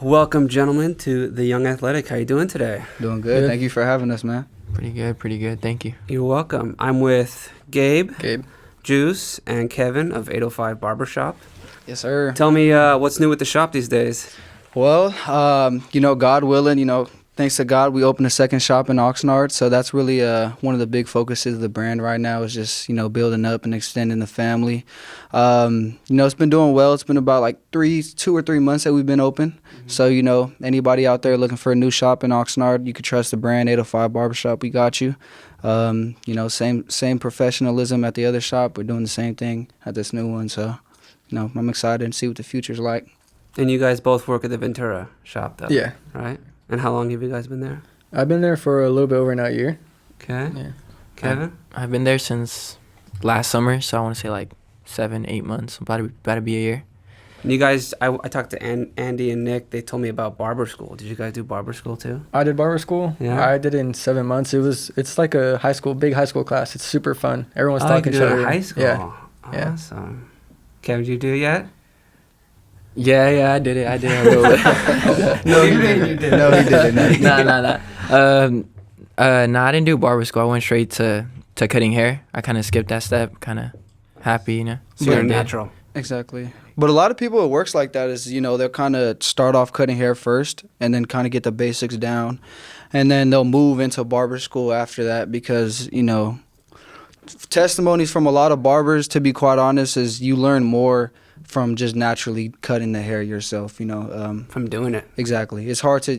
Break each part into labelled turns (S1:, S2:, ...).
S1: Welcome, gentlemen, to the Young Athletic. How you doing today?
S2: Doing good. Thank you for having us, man.
S3: Pretty good. Thank you.
S1: You're welcome. I'm with Gabe,
S2: Gabe.
S1: Juice, and Kevin of 805 Barbershop.
S2: Yes, sir.
S1: Tell me what's new with the shop these days.
S2: Well, God willing, thanks to God, we opened a second shop in Oxnard. So that's really one of the big focuses of the brand right now is just, building up and extending the family. It's been doing well. It's been about like 2 or 3 months that we've been open. Mm-hmm. So, anybody out there looking for a new shop in Oxnard, you could trust the brand 805 Barbershop. We got you. Same professionalism at the other shop. We're doing the same thing at this new one. So, I'm excited to see what the future's like.
S1: And you guys both work at the Ventura shop, though?
S4: Yeah.
S1: Right? And how long have you guys been there?
S4: I've been there for a little bit over now a year.
S1: Okay.
S4: Yeah.
S1: Kevin?
S3: I've been there since last summer, so I want to say like 7-8 months. About to be a year.
S1: And you guys, I talked to Andy and Nick. They told me about barber school. Did you guys do barber school too?
S4: I did barber school.
S1: Yeah.
S4: I did it in 7 months. It's like a big high school class. It's super fun. Everyone's
S1: you
S4: talking to
S1: did
S4: each
S1: it
S4: other.
S1: in high school.
S4: Yeah. Yeah.
S1: Awesome. Kevin, did you do it yet?
S3: Yeah, I did it. I did it a little bit.
S1: No, you didn't.
S2: No, he didn't.
S3: Nah, I didn't do barber school. I went straight to cutting hair. I kind of skipped that step. Kind of happy,
S1: So you're natural.
S2: Exactly. But a lot of people, it works like that is, they'll kind of start off cutting hair first and then kind of get the basics down. And then they'll move into barber school after that because, testimonies from a lot of barbers, to be quite honest, is you learn more from just naturally cutting the hair yourself,
S1: From doing it.
S2: Exactly. It's hard to,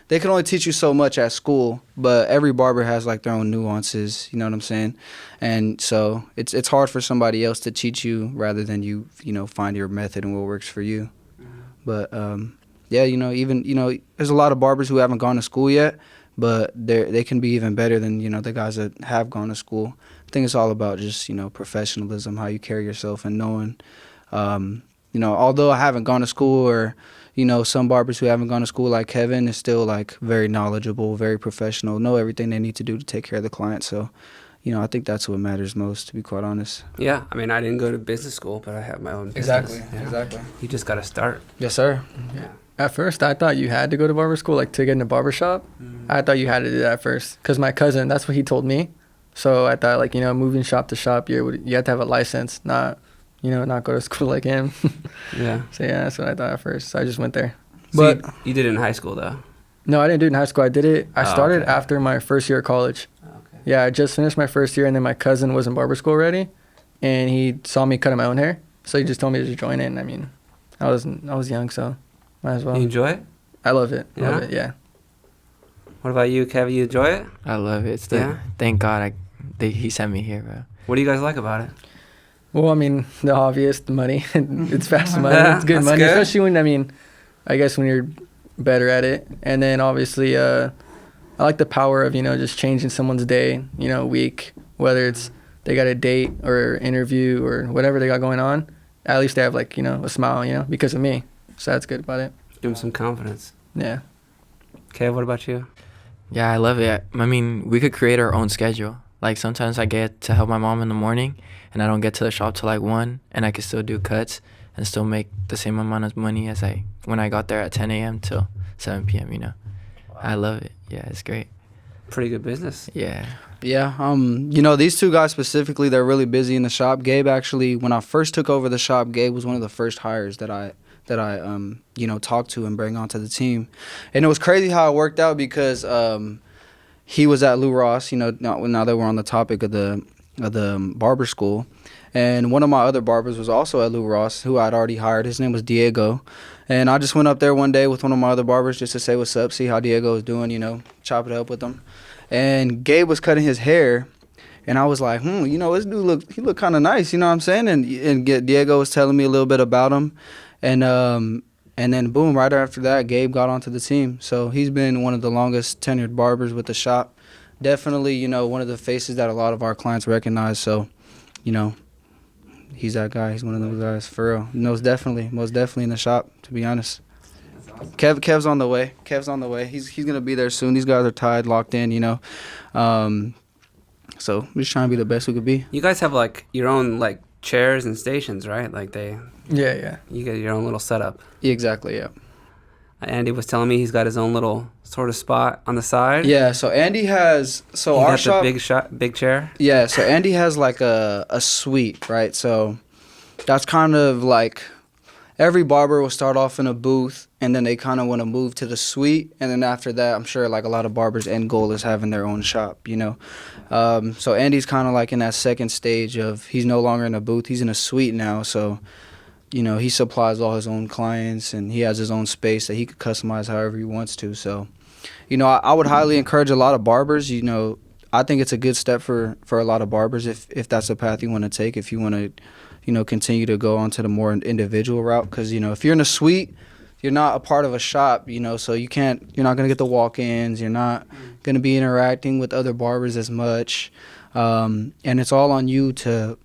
S2: they can only teach you so much at school, but every barber has like their own nuances, you know what I'm saying? And so it's hard for somebody else to teach you rather than you, find your method and what works for you. But there's a lot of barbers who haven't gone to school yet, but they can be even better than, the guys that have gone to school. I think it's all about just, professionalism, how you carry yourself and knowing, although I haven't gone to school or, some barbers who haven't gone to school like Kevin is still like very knowledgeable, very professional, know everything they need to do to take care of the client. So, I think that's what matters most, to be quite honest.
S1: Yeah. I mean, I didn't go to business school, but I have my own business.
S2: Exactly.
S1: You just got to start.
S2: Yes, sir.
S1: Yeah.
S4: At first, I thought you had to go to barber school, like to get in a barbershop. I thought you had to do that first because my cousin, that's what he told me. So I thought, like, moving shop to shop, you have to have a license, not go to school like him.
S1: Yeah.
S4: So, yeah, that's what I thought at first. So I just went there.
S1: So
S4: But
S1: you did it in high school, though?
S4: no, I didn't do it in high school. I started
S1: okay.
S4: after my first year of college.
S1: Okay.
S4: Yeah, I just finished my first year, and then my cousin was in barber school already, and he saw me cutting my own hair. So he just told me to just join it, and I mean, I was young, so might as well.
S1: You enjoy it?
S4: I love it.
S1: Yeah?
S4: Love it, yeah.
S1: What about you, Kevin? You enjoy it?
S3: I love it.
S1: Yeah?
S3: Thank God he sent me here, bro.
S1: What do you guys like about it?
S4: Well, I mean, the obvious, the money. It's fast money.
S1: Yeah,
S4: It's good
S1: that's
S4: money,
S1: good.
S4: especially I guess when you're better at it. And then obviously, I like the power of, just changing someone's day, week, whether it's they got a date or interview or whatever they got going on. At least they have like, a smile, because of me. So that's good about it.
S1: Give them some confidence.
S4: Yeah.
S1: Kev, what about you?
S3: Yeah, I love it. I mean, we could create our own schedule. Like sometimes I get to help my mom in the morning, and I don't get to the shop till like 1, and I can still do cuts and still make the same amount of money as when I got there at 10 a.m. till 7 p.m. Wow. I love it. Yeah, it's great.
S1: Pretty good business.
S3: Yeah.
S2: Yeah, these two guys specifically, they're really busy in the shop. Gabe actually, when I first took over the shop, Gabe was one of the first hires that I talked to and bring onto the team. And it was crazy how it worked out because he was at Lou Ross, now that we're on the topic of the barber school. And one of my other barbers was also at Lou Ross, who I'd already hired. His name was Diego. And I just went up there one day with one of my other barbers just to say what's up, see how Diego was doing, chop it up with him. And Gabe was cutting his hair. And I was like, this dude look kind of nice, you know what I'm saying? And Diego was telling me a little bit about him. And then, boom, right after that, Gabe got onto the team. So he's been one of the longest tenured barbers with the shop. Definitely, one of the faces that a lot of our clients recognize. So, he's that guy. He's one of those guys, for real. Most definitely in the shop, to be honest. Kev's on the way. He's going to be there soon. These guys are tied, locked in, So we're just trying to be the best we could be.
S1: You guys have like your own like chairs and stations, right? Like
S4: Yeah.
S1: you get your own little setup.
S2: Exactly, yeah.
S1: Andy was telling me he's got his own little sort of spot on the side.
S2: Yeah, so Andy has so
S1: He
S2: our
S1: got
S2: shop.
S1: the big chair.
S2: Yeah, so Andy has like a suite, right? So that's kind of like every barber will start off in a booth, and then they kind of want to move to the suite, and then after that, I'm sure like a lot of barbers' end goal is having their own shop, you know. So Andy's kind of like in that second stage of he's no longer in a booth, he's in a suite now. So you know, he supplies all his own clients, and he has his own space that he could customize however he wants to. So, you know, I would highly encourage a lot of barbers. You know, I think it's a good step for a lot of barbers if that's the path you want to take, if you want to, you know, continue to go on to the more individual route. Because, you know, if you're in a suite, you're not a part of a shop, you know, so you're not going to get the walk-ins. You're not going to be interacting with other barbers as much. And it's all on you to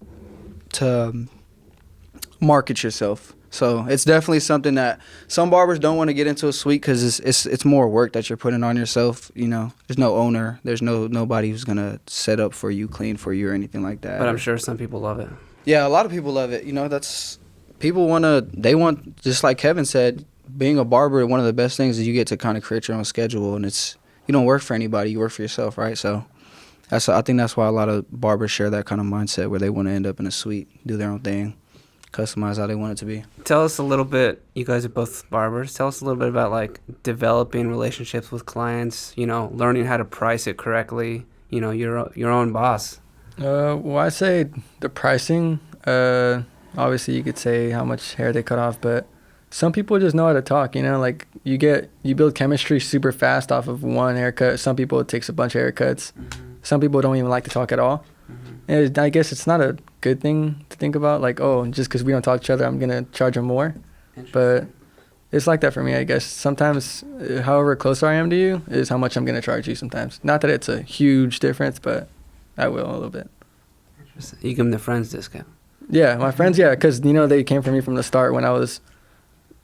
S2: market yourself. So it's definitely something that some barbers don't want to get into a suite because it's more work that you're putting on yourself. You know, there's no owner, there's nobody who's gonna set up for you, clean for you, or anything like that.
S1: But I'm sure some people love it.
S2: Yeah, a lot of people love it. You know, that's people want just like Kevin said, being a barber. One of the best things is you get to kind of create your own schedule, and you don't work for anybody, you work for yourself, right? So I think that's why a lot of barbers share that kind of mindset where they want to end up in a suite, do their own thing, customize how they want it to be.
S1: Tell us a little bit, you guys are both barbers, tell us a little bit about like developing relationships with clients, you know, learning how to price it correctly, you know, your own boss.
S4: Well, I say the pricing, obviously you could say how much hair they cut off, but some people just know how to talk, you know, like you build chemistry super fast off of one haircut. Some people, it takes a bunch of haircuts. Some people don't even like to talk at all. And I guess it's not a good thing to think about, like, oh, just because we don't talk to each other, I'm going to charge them more. But it's like that for me, I guess. Sometimes, however closer I am to you is how much I'm going to charge you sometimes. Not that it's a huge difference, but I will a little bit.
S1: Interesting. You give them the friends discount.
S4: Yeah, my friends, yeah, because, you know, they came for me from the start when I was,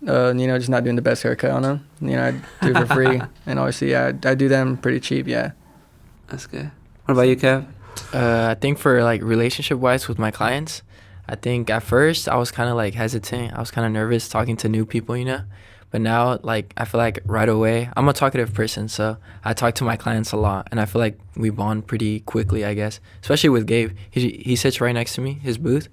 S4: you know, just not doing the best haircut on them. You know, I do it for free. And obviously, yeah, I do them pretty cheap, yeah.
S1: That's good. What about you, Kev?
S3: I think for like relationship wise with my clients, I think at first I was kind of like hesitant. I was kind of nervous talking to new people, you know. But now, like, I feel like right away, I'm a talkative person, so I talk to my clients a lot, and I feel like we bond pretty quickly, I guess. Especially with Gabe, he sits right next to me, his booth,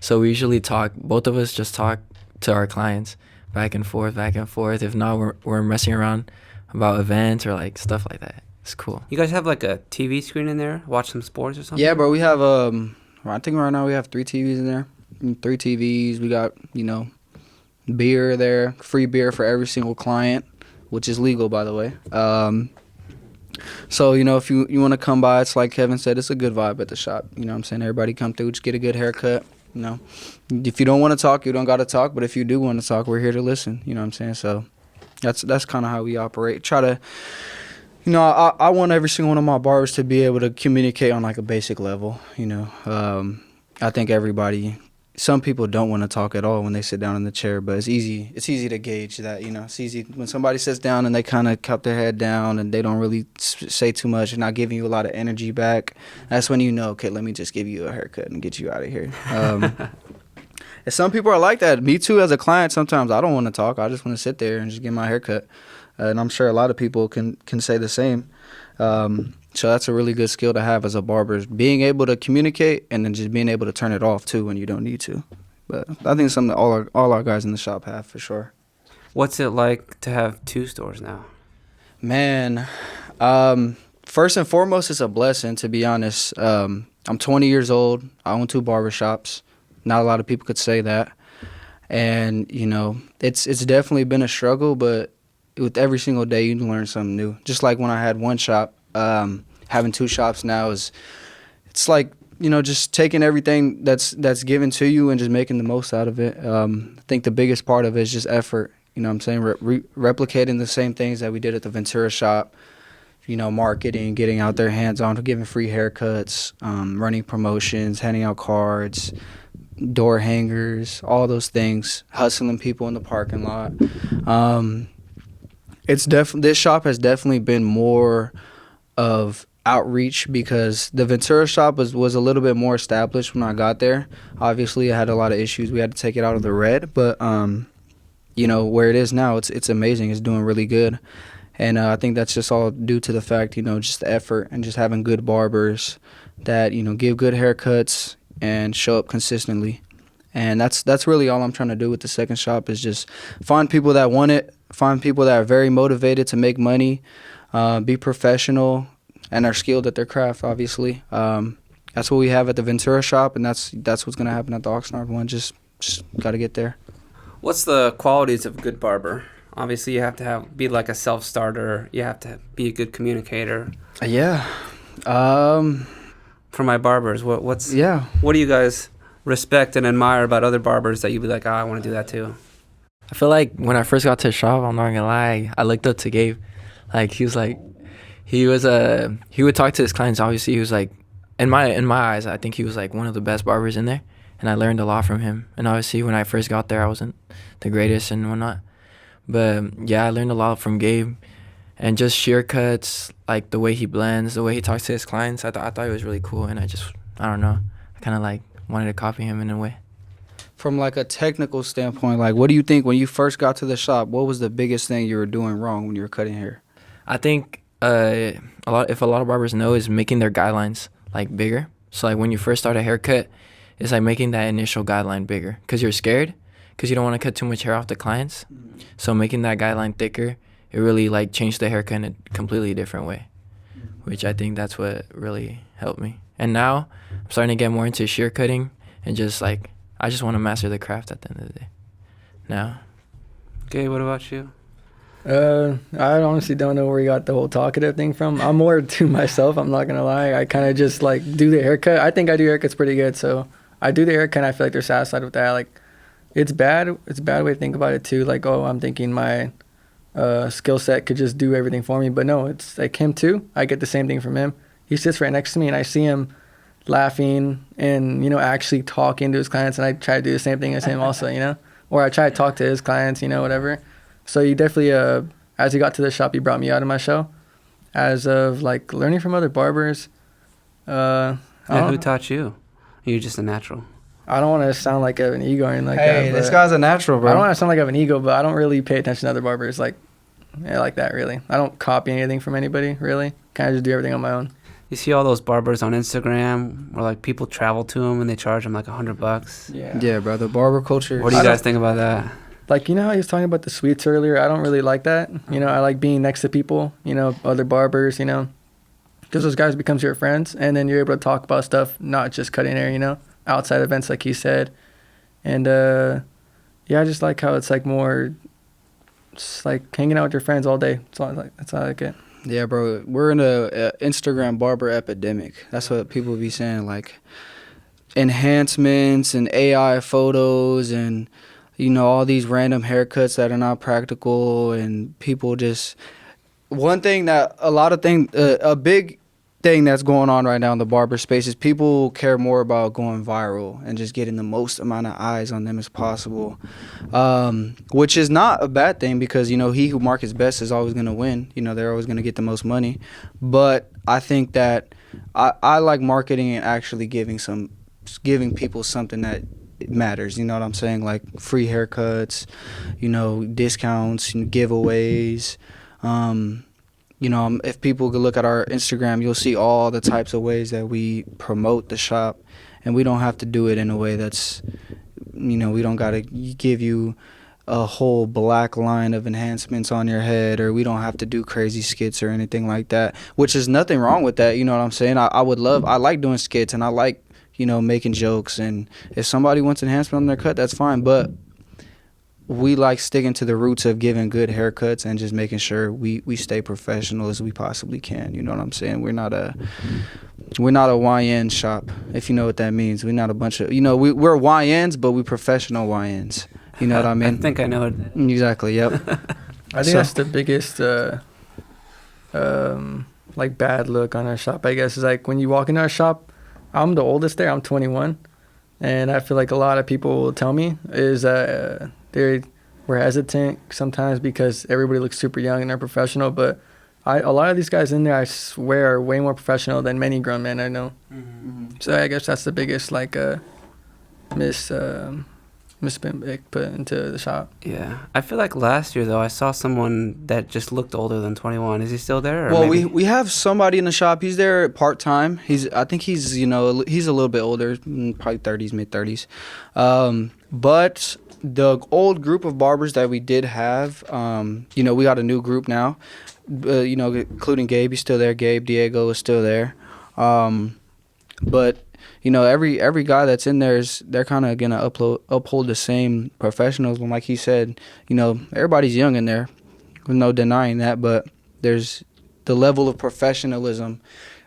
S3: so we usually talk. Both of us just talk to our clients back and forth. If not, we're messing around about events or like stuff like that. It's cool.
S1: You guys have like a TV screen in there? Watch some sports or something?
S2: Yeah, bro, we have I think right now we have 3 TVs in there. 3 TVs. We got, you know, beer there, free beer for every single client, which is legal, by the way. So, you know, if you want to come by, it's like Kevin said, it's a good vibe at the shop. You know what I'm saying? Everybody come through, just get a good haircut. You know, if you don't want to talk, you don't got to talk. But if you do want to talk, we're here to listen. You know what I'm saying? So that's kind of how we operate. Try to, you know, I want every single one of my barbers to be able to communicate on like a basic level. You know, I think some people don't want to talk at all when they sit down in the chair, but it's easy to gauge that, you know. It's easy when somebody sits down and they kind of cup their head down and they don't really say too much and not giving you a lot of energy back. That's when you know, okay, let me just give you a haircut and get you out of here. And some people are like that. Me too, as a client, sometimes I don't want to talk. I just want to sit there and just get my haircut. And I'm sure a lot of people can say the same. So that's a really good skill to have as a barber, is being able to communicate and then just being able to turn it off too when you don't need to. But I think it's something that all our guys in the shop have for sure.
S1: What's it like to have 2 stores now?
S2: Man, first and foremost, it's a blessing, to be honest. I'm 20 years old. I own 2 barbershops. Not a lot of people could say that. And, you know, it's definitely been a struggle, but with every single day you learn something new. Just like when I had 1 shop, having 2 shops now it's like, you know, just taking everything that's given to you and just making the most out of it. I think the biggest part of it is just effort. You know what I'm saying? Replicating the same things that we did at the Ventura shop, you know, marketing, getting out there hands-on, giving free haircuts, running promotions, handing out cards, door hangers, all those things, hustling people in the parking lot. This shop has definitely been more of outreach because the Ventura shop was a little bit more established when I got there. Obviously, it had a lot of issues. We had to take it out of the red, but where it is now, it's amazing. It's doing really good. And I think that's just all due to the fact, just the effort and just having good barbers that, give good haircuts and show up consistently. And that's really all I'm trying to do with the second shop is just find people that want it, find people that are very motivated to make money, be professional, and are skilled at their craft, obviously. That's what we have at the Ventura shop, and that's what's going to happen at the Oxnard one. Just got to get there.
S1: What's the qualities of a good barber? Obviously, you have to be like a self-starter. You have to be a good communicator.
S2: Yeah.
S1: For my barbers, what do you guys respect and admire about other barbers that you'd be like, I want to do that too?
S3: I feel like when I first got to the shop, I'm not gonna lie, I looked up to Gabe. Like he would talk to his clients. Obviously, he was like, in my eyes, I think he was like one of the best barbers in there, and I learned a lot from him. And obviously, when I first got there, I wasn't the greatest and whatnot. But yeah, I learned a lot from Gabe, and just shear cuts, like the way he blends, the way he talks to his clients. I thought it was really cool, and I don't know, I kind of like wanted to copy him in a way.
S2: From like a technical standpoint, like what do you think when you first got to the shop? What was the biggest thing you were doing wrong when you were cutting hair?
S3: I think if a lot of barbers know is making their guidelines like bigger. So like when you first start a haircut, it's like making that initial guideline bigger because you're scared because you don't want to cut too much hair off the clients. So making that guideline thicker, it really like changed the haircut in a completely different way, which I think that's what really helped me. And now I'm starting to get more into shear cutting and just like I just want to master the craft at the end of the day. Now.
S1: Okay, what about you?
S4: I honestly don't know where you got the whole talkative thing from. I'm more to myself, I'm not gonna lie. I kind of just like do the haircut. I think I do haircuts pretty good, so I do the haircut and I feel like they're satisfied with that. Like it's bad way to think about it too. Like, oh, I'm thinking my skill set could just do everything for me, but no, it's like him too. I get the same thing from him. He sits right next to me and I see him laughing and actually talking to his clients, and I try to do the same thing as him also, or I try to talk to his clients, whatever. So you definitely as he got to the shop, he brought me out of my show as of like learning from other barbers.
S1: Who taught you? You're just a natural.
S4: I don't want to sound like I have an ego or anything like that.
S2: Hey, this guy's a natural, bro.
S4: I don't want to sound like I have an ego, but I don't really pay attention to other barbers like that, really. I don't copy anything from anybody, really. Kind of just do everything on my own.
S1: You see all those barbers on Instagram where like people travel to them and they charge them like $100.
S2: Yeah, bro. The barber culture.
S1: What do you guys think about that?
S4: Like, how he was talking about the sweets earlier? I don't really like that. I like being next to people, other barbers, because those guys becomes your friends, and then you're able to talk about stuff, not just cutting hair, outside events like he said. And I just like how it's like more just like hanging out with your friends all day. That's all I like it.
S2: Yeah, bro. We're in a Instagram barber epidemic. That's what people be saying, like enhancements and AI photos and all these random haircuts that are not practical, and people just a big thing that's going on right now in the barber space is people care more about going viral and just getting the most amount of eyes on them as possible, which is not a bad thing because he who markets best is always going to win. They're always going to get the most money. But I think that I like marketing and actually giving people something that matters. You know what I'm saying? Like free haircuts, discounts, giveaways. If people could look at our Instagram, you'll see all the types of ways that we promote the shop, and we don't have to do it in a way that's, we don't got to give you a whole black line of enhancements on your head, or we don't have to do crazy skits or anything like that, which is nothing wrong with that. You know what I'm saying? I like doing skits, and I like, making jokes, and if somebody wants enhancement on their cut, that's fine, but we like sticking to the roots of giving good haircuts and just making sure we stay professional as we possibly can. You know what I'm saying? We're not a YN shop, if you know what that means. We're not a bunch of, we're YNs, but we professional YNs. You know what I mean?
S1: I think I know it.
S2: Exactly, yep.
S4: I think that's the biggest like bad look on our shop, I guess, is like when you walk into our shop, I'm the oldest there, I'm 21, and I feel like a lot of people will tell me is we're hesitant sometimes because everybody looks super young and they're professional, but a lot of these guys in there, I swear, are way more professional than many grown men I know. Mm-hmm. So I guess that's the biggest like been put into the shop.
S1: Yeah, I feel like last year though I saw someone that just looked older than 21. Is he still there? Or
S2: Well,
S1: maybe?
S2: we have somebody in the shop. He's there part time. I think he's he's a little bit older, probably 30s, mid 30s. But the old group of barbers that we did have, we got a new group now. Including Gabe, he's still there. Gabe, Diego is still there. But every guy that's in there they're kind of gonna uphold the same professionalism, like he said. Everybody's young in there, with no denying that. But there's the level of professionalism.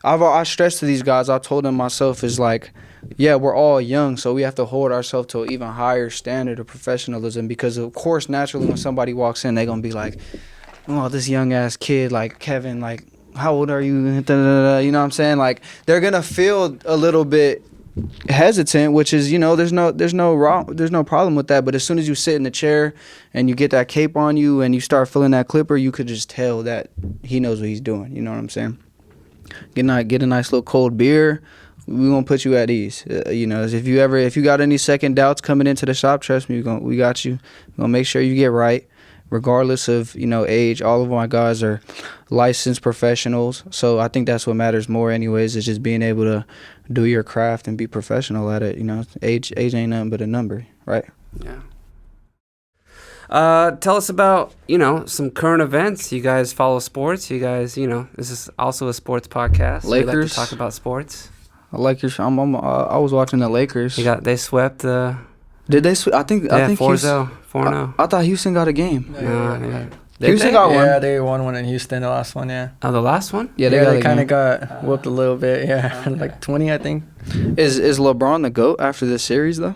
S2: I stressed to these guys. I told them myself is like, yeah, we're all young, so we have to hold ourselves to an even higher standard of professionalism. Because of course, naturally, when somebody walks in, they're gonna be like, oh, this young ass kid, like Kevin, like, how old are you? You know what I'm saying? Like, they're gonna feel a little bit hesitant, which is, there's no problem with that. But as soon as you sit in the chair and you get that cape on you and you start feeling that clipper, you could just tell that he knows what he's doing. You know what I'm saying? Get a nice little cold beer. We gonna put you at ease. If you got any second doubts coming into the shop, trust me, we got you. We're gonna make sure you get right. Regardless of age, all of my guys are licensed professionals, so I think that's what matters more anyways, is just being able to do your craft and be professional at it. Age ain't nothing but a number, right?
S1: Yeah. Tell us about some current events. You guys follow sports? You guys, this is also a sports podcast. So we like
S2: Lakers.
S1: to talk about sports.
S2: I was watching the Lakers.
S1: They swept the.
S2: Did they? I think
S1: 4-0.
S2: I thought Houston got a game.
S1: No,
S2: Houston got one.
S4: Yeah, they won one in Houston, the last one, yeah.
S1: Oh, the last one?
S2: Yeah,
S4: They kind of got whooped a little bit, yeah. Like 20, I think.
S2: Is LeBron the GOAT after this series, though?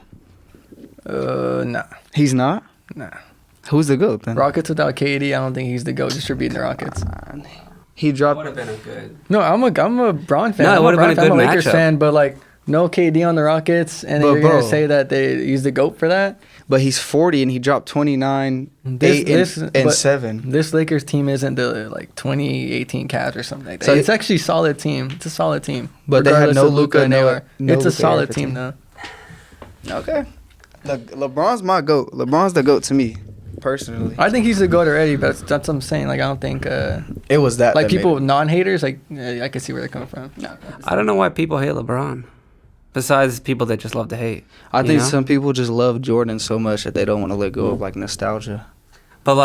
S4: Nah.
S2: He's not?
S4: Nah.
S2: Who's the GOAT, then?
S4: Rockets without KD, I don't think he's the GOAT just for beating the Rockets.
S2: He dropped...
S1: Would have been a good...
S4: No, I'm a Bron fan.
S1: No, it
S4: I'm
S1: would've been a good
S4: I'm a Lakers
S1: matchup.
S4: fan, but like, no KD on the Rockets, and
S2: But
S4: you're going
S2: bro.
S4: to say that he's the GOAT for that?
S2: But he's 40 and he dropped 29, 8, and 7.
S4: This Lakers team isn't the 2018 Cavs or something like that.
S2: So
S4: it's actually a solid team. It's a solid team.
S2: But they had
S4: regardless
S2: no
S4: of Luka
S2: Luka,
S4: and
S2: no-
S4: Neymar.
S2: no
S4: It's a
S2: Luka
S4: solid
S2: Everton.
S4: team, though.
S2: Okay. Look, LeBron's my GOAT. LeBron's the GOAT to me, personally.
S4: I think he's the GOAT already, but that's what I'm saying. Like, I don't think...
S2: It was that.
S4: like,
S2: that
S4: people,
S2: made it.
S4: non-haters, I can see where they're coming from.
S1: I don't know why people hate LeBron. Besides people that just love to hate.
S2: I
S1: you
S2: think
S1: know?
S2: some people just love Jordan so much that they don't want to let go of nostalgia.
S1: But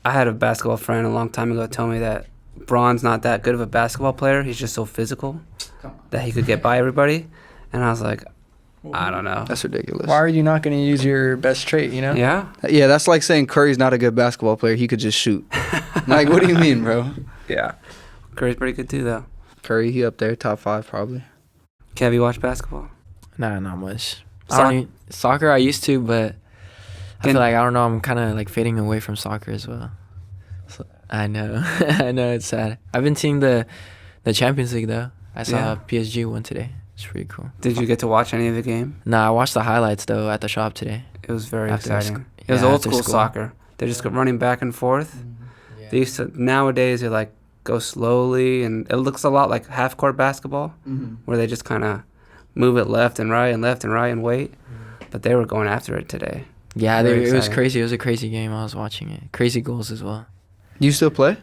S1: I had a basketball friend a long time ago tell me that Bron's not that good of a basketball player. He's just so physical that he could get by everybody. And I was like, I don't know.
S2: That's ridiculous.
S4: Why are you not going to use your best trait,
S1: Yeah?
S2: Yeah, that's like saying Curry's not a good basketball player. He could just shoot. Like, what do you mean, bro?
S1: Yeah. Curry's pretty good too, though.
S2: Curry, he up there, top 5 probably.
S1: Kev, you watch basketball?
S3: Nah, not much.
S1: Soc-
S3: Soccer I used to, but I
S1: Can-
S3: feel like, I don't know, I'm kind of fading away from soccer as well. So, I know. I know, it's sad. I've been seeing the Champions League, though. I saw
S1: Yeah.
S3: PSG won today. It's pretty cool.
S1: Did you get to watch any of the game?
S3: Nah, I watched the highlights, though, at the shop today.
S1: It was very
S3: After
S1: exciting.
S3: sc-
S1: It was
S3: yeah,
S1: old
S3: after
S1: school
S3: school.
S1: soccer. They're just running back and forth. They used to, nowadays, they go slowly, and it looks a lot like half court basketball, where they just kind of move it left and right and wait. But they were going after it today.
S3: Yeah,
S1: Very
S3: it was
S1: exciting.
S3: crazy. It was a crazy game. I was watching it. Crazy goals as well.
S2: You still play?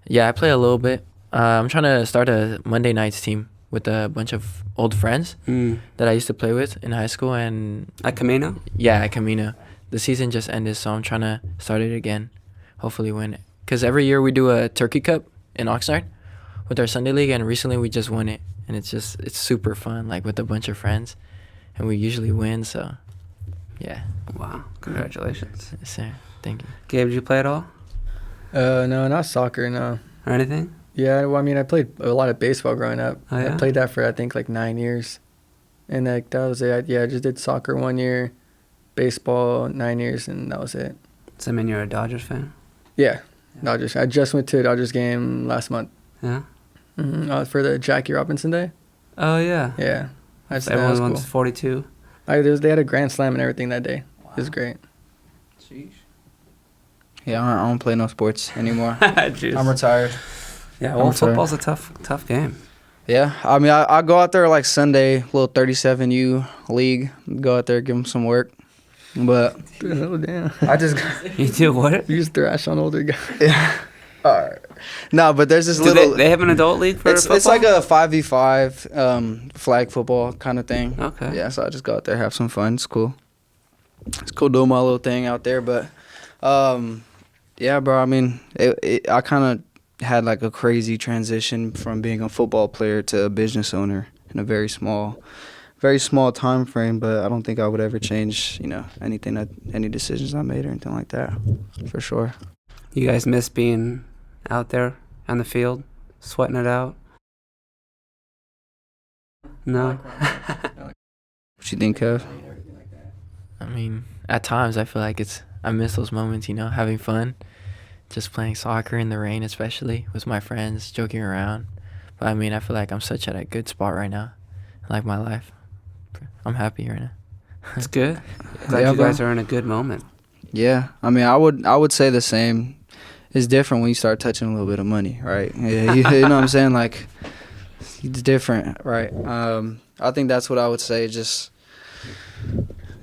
S3: Yeah, I play a little bit. I'm trying to start a Monday nights team with a bunch of old friends that I used to play with in high school. And
S1: At Camino?
S3: yeah, at Camino. The season just ended, so I'm trying to start it again. Hopefully win it. Because every year we do a Turkey Cup in Oxnard with our Sunday League, and recently we just won it. And it's super fun, with a bunch of friends. And we usually win, so yeah.
S1: Wow. Congratulations.
S3: Yes, sir. Thank you.
S1: Gabe, did you play at all?
S4: No, not soccer, no.
S1: Or anything?
S4: Yeah, well, I mean, I played a lot of baseball growing up.
S1: Oh, yeah?
S4: I played that for, I think, 9 years. And that was it. I just did soccer 1 year, baseball 9 years, and that was it.
S1: Does that mean you're a Dodgers fan?
S4: Yeah, Dodgers. I just went to a Dodgers game last month
S1: Yeah?
S4: for the Jackie Robinson Day.
S1: Oh, yeah.
S4: Yeah. That was
S1: Everyone
S4: cool.
S1: wants 42.
S4: They had a grand slam and everything that day. It was great.
S2: Yeah, I don't play no sports anymore.
S1: Jeez.
S2: I'm retired.
S1: Yeah,
S2: I'm
S1: well,
S2: retired.
S1: football's a tough game.
S2: Yeah, I mean, I go out there Sunday, little 37U league. Go out there, give them some work. But
S4: Oh, damn.
S2: I just
S1: You do what?
S4: You just thrash on older guys.
S2: yeah. All right. No, but there's this
S1: Do
S2: little.
S1: they have an adult league for football?
S2: It's like a 5v5 flag football kind of thing.
S1: Okay.
S2: Yeah, so I just go out there, have some fun. It's cool. It's cool doing my little thing out there, but yeah, bro. I mean, I kind of had like a crazy transition from being a football player to a business owner in a very small time frame. But I don't think I would ever change, any decisions I made or anything like that, for sure.
S1: You guys miss being out there on the field, sweating it out? No.
S2: What you think, Kev?
S3: I mean, at times I feel like I miss those moments, having fun, just playing soccer in the rain, especially with my friends, joking around. But I mean, I feel like I'm such at a good spot right now, like my life. I'm happy right now.
S1: It's good. Glad
S2: Yeah,
S1: you guys
S2: bro.
S1: are in a good moment.
S2: Yeah, I mean, I would say the same. It's different when you start touching a little bit of money, right? Yeah, you know what I'm saying? Like, it's different, right? I think that's what I would say. Just,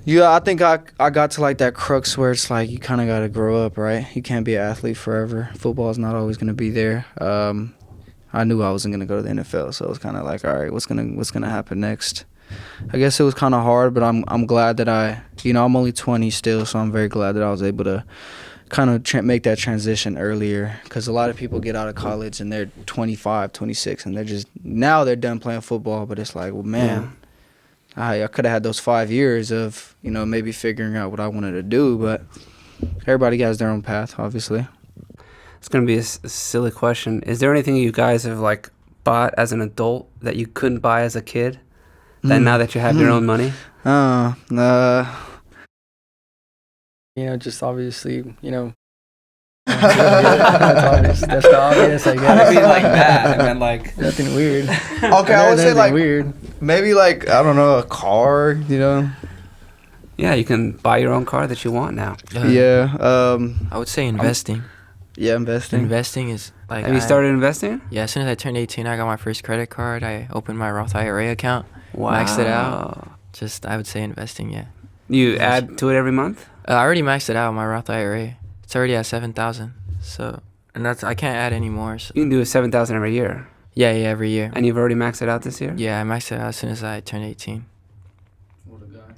S2: I think I got to like that crux where it's like you kind of got to grow up, right? You can't be an athlete forever. Football is not always going to be there. I knew I wasn't going to go to the NFL, so it was kind of like, all right, what's gonna happen next? I guess it was kind of hard, but I'm glad that I'm only 20 still, so I'm very glad that I was able to kind of make that transition earlier, because a lot of people get out of college and they're 25, 26, and they're done playing football, but it's like, well, man, I could have had those 5 years of, maybe figuring out what I wanted to do, but everybody has their own path, obviously.
S1: It's going to be a silly question. Is there anything you guys have, like, bought as an adult that you couldn't buy as a kid? That now that you have your own money?
S4: Just obviously, that's obvious. That's the obvious, I guess.
S1: I mean, like that. I mean, like...
S4: Nothing weird.
S2: Okay, I would say, like,
S4: weird.
S2: maybe, like, I don't know, a car,
S1: Yeah, you can buy your own car that you want now.
S2: Yeah.
S3: I would say investing.
S2: Investing.
S3: Investing is like.
S1: Have you started investing?
S3: Yeah, as soon as I turned 18, I got my first credit card. I opened my Roth IRA account.
S1: Wow.
S3: Maxed it out. I would say investing, yeah.
S1: You add to it every month?
S3: I already maxed it out, my Roth IRA. It's already at 7,000. So, and I can't add anymore. So.
S1: You can do a 7,000 every year.
S3: Yeah, every year.
S1: And you've already maxed it out this year?
S3: Yeah, I maxed it out as soon as I turned 18.
S5: What a guy.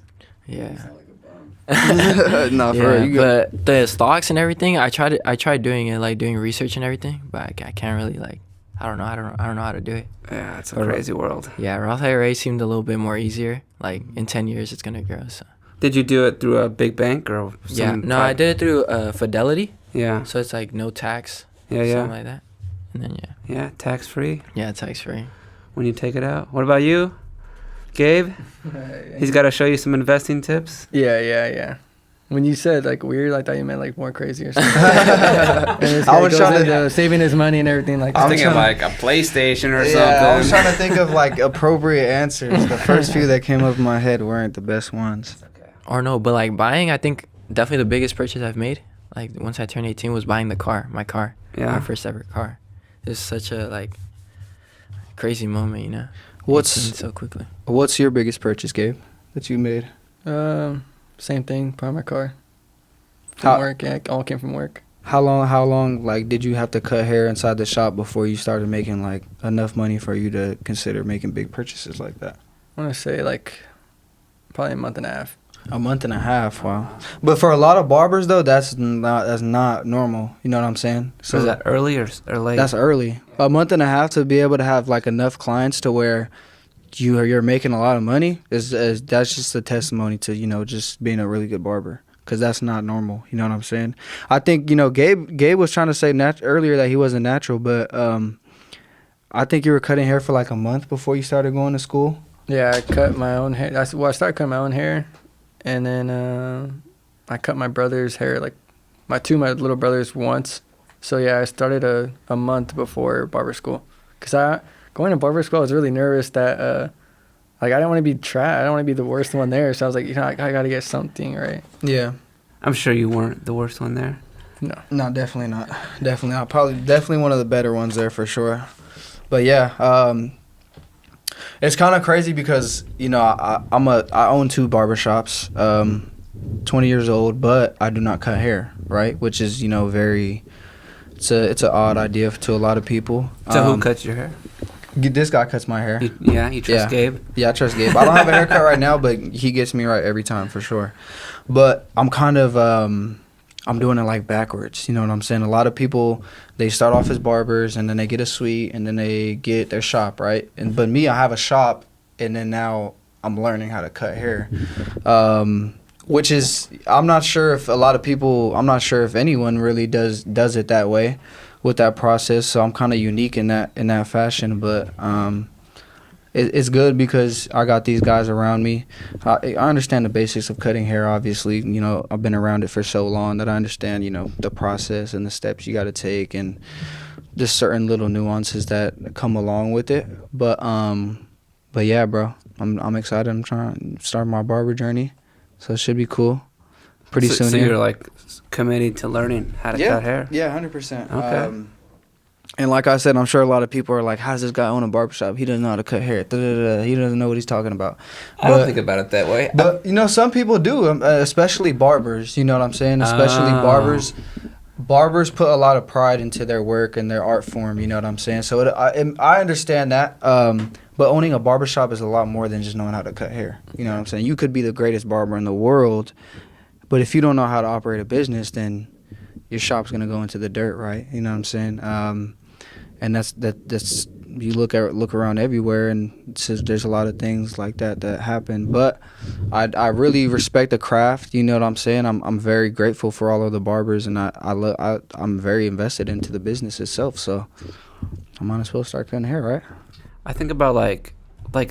S3: Yeah.
S2: No, for
S3: Yeah,
S2: real.
S3: but the stocks and everything, I tried doing it, like doing research and everything, but I can't really, like, I don't know how to do it.
S1: Yeah, it's a
S3: But,
S1: crazy world.
S3: Yeah, Roth IRA seemed a little bit more easier. Like in 10 years, it's gonna grow. So.
S1: Did you do it through a big bank or
S3: Yeah,
S1: some
S3: no, I did it through Fidelity.
S1: Yeah.
S3: So it's like no tax.
S1: Yeah,
S3: Something like that. And then
S1: Yeah, tax free
S3: yeah, tax free.
S1: when you take it out. What about you, Gabe? He's got to show you some investing tips.
S4: Yeah. When you said like weird, I thought you meant like more crazy or something. I
S2: was trying
S4: to saving his money and everything like that.
S2: I'm thinking
S1: like a PlayStation or
S2: Yeah, I was trying to think of like appropriate answers. The first few that came up in my head weren't the best ones.
S3: Or no, but like buying, I think definitely the biggest purchase I've made, like once I turned 18, was buying my car. My first ever car. It's such a like crazy moment, you know.
S2: What's
S3: so quickly.
S2: What's your biggest purchase, Gabe, that you made?
S4: Same thing, probably my car.
S2: How-
S4: From work, yeah, it all came from work.
S2: How long like did you have to cut hair inside the shop before you started making like enough money for you to consider making big purchases like that?
S4: I want to say like probably a month and a half.
S2: A month and a half, wow. But for a lot of barbers though, that's not normal. You know what I'm saying?
S1: So is that early or late?
S2: That's early. A month and a half to be able to have like enough clients to where you're making a lot of money is that's just a testimony to just being a really good barber, because that's not normal. You know what I'm saying? I think Gabe was trying to say earlier that he wasn't natural, but I think you were cutting hair for like a month before you started going to school.
S4: Yeah, I cut my own hair. I started cutting my own hair, and then I cut my brother's hair, like my little brothers once. So yeah, I started a month before barber school, because going to barber school, I was really nervous that like I didn't want to be I don't want to be the worst one there. So I was like, I got to get something right.
S2: Yeah.
S1: I'm sure you weren't the worst one there.
S2: No, definitely not. Definitely not. Definitely one of the better ones there for sure. But yeah, it's kind of crazy because I own 2 barbershops. 20 years old, but I do not cut hair, right? Which is, you know, it's an odd idea to a lot of people.
S1: So who cuts your hair?
S2: This guy cuts my hair.
S1: You trust Gabe?
S2: Yeah, I trust Gabe. I don't have a haircut right now, but he gets me right every time for sure. But I'm kind of I'm doing it like backwards. You know what I'm saying? A lot of people, they start off as barbers and then they get a suite and then they get their shop, right? But me, I have a shop and then now I'm learning how to cut hair. Which is, I'm not sure if anyone really does it that way with that process. So I'm kind of unique in that fashion, but it's good because I got these guys around me. I understand the basics of cutting hair, obviously. You know, I've been around it for so long that I understand, you know, the process and the steps you got to take and just certain little nuances that come along with it. But yeah, bro, I'm excited. I'm trying to start my barber journey. So it should be cool. Pretty soon.
S1: So you're like committed to learning how to cut hair?
S2: Yeah, 100%.
S1: Okay.
S2: And like I said, I'm sure a lot of people are like, how does this guy own a barbershop? He doesn't know how to cut hair. Da-da-da-da. He doesn't know what he's talking about.
S1: I don't think about it that way.
S2: But, you know, some people do, especially barbers. You know what I'm saying? Especially barbers. Barbers put a lot of pride into their work and their art form. You know what I'm saying? So I understand that. But owning a barbershop is a lot more than just knowing how to cut hair. You know what I'm saying? You could be the greatest barber in the world, but if you don't know how to operate a business, then your shop's gonna go into the dirt, right? You know what I'm saying? And that's you look around everywhere, and there's a lot of things like that happen. But I really respect the craft. You know what I'm saying? I'm very grateful for all of the barbers, and I'm very invested into the business itself. So I might as well start cutting hair, right?
S1: I think about like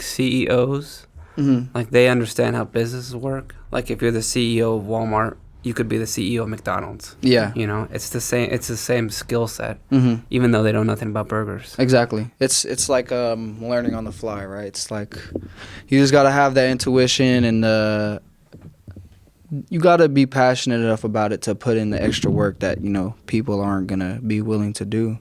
S1: CEOs, like they understand how businesses work. Like if you're the CEO of Walmart, you could be the CEO of McDonald's. Yeah, you know, it's the same skill set, even though they know nothing about burgers.
S2: Exactly. It's like learning on the fly, right? It's like you just gotta have that intuition and you gotta be passionate enough about it to put in the extra work that, you know, people aren't gonna be willing to do.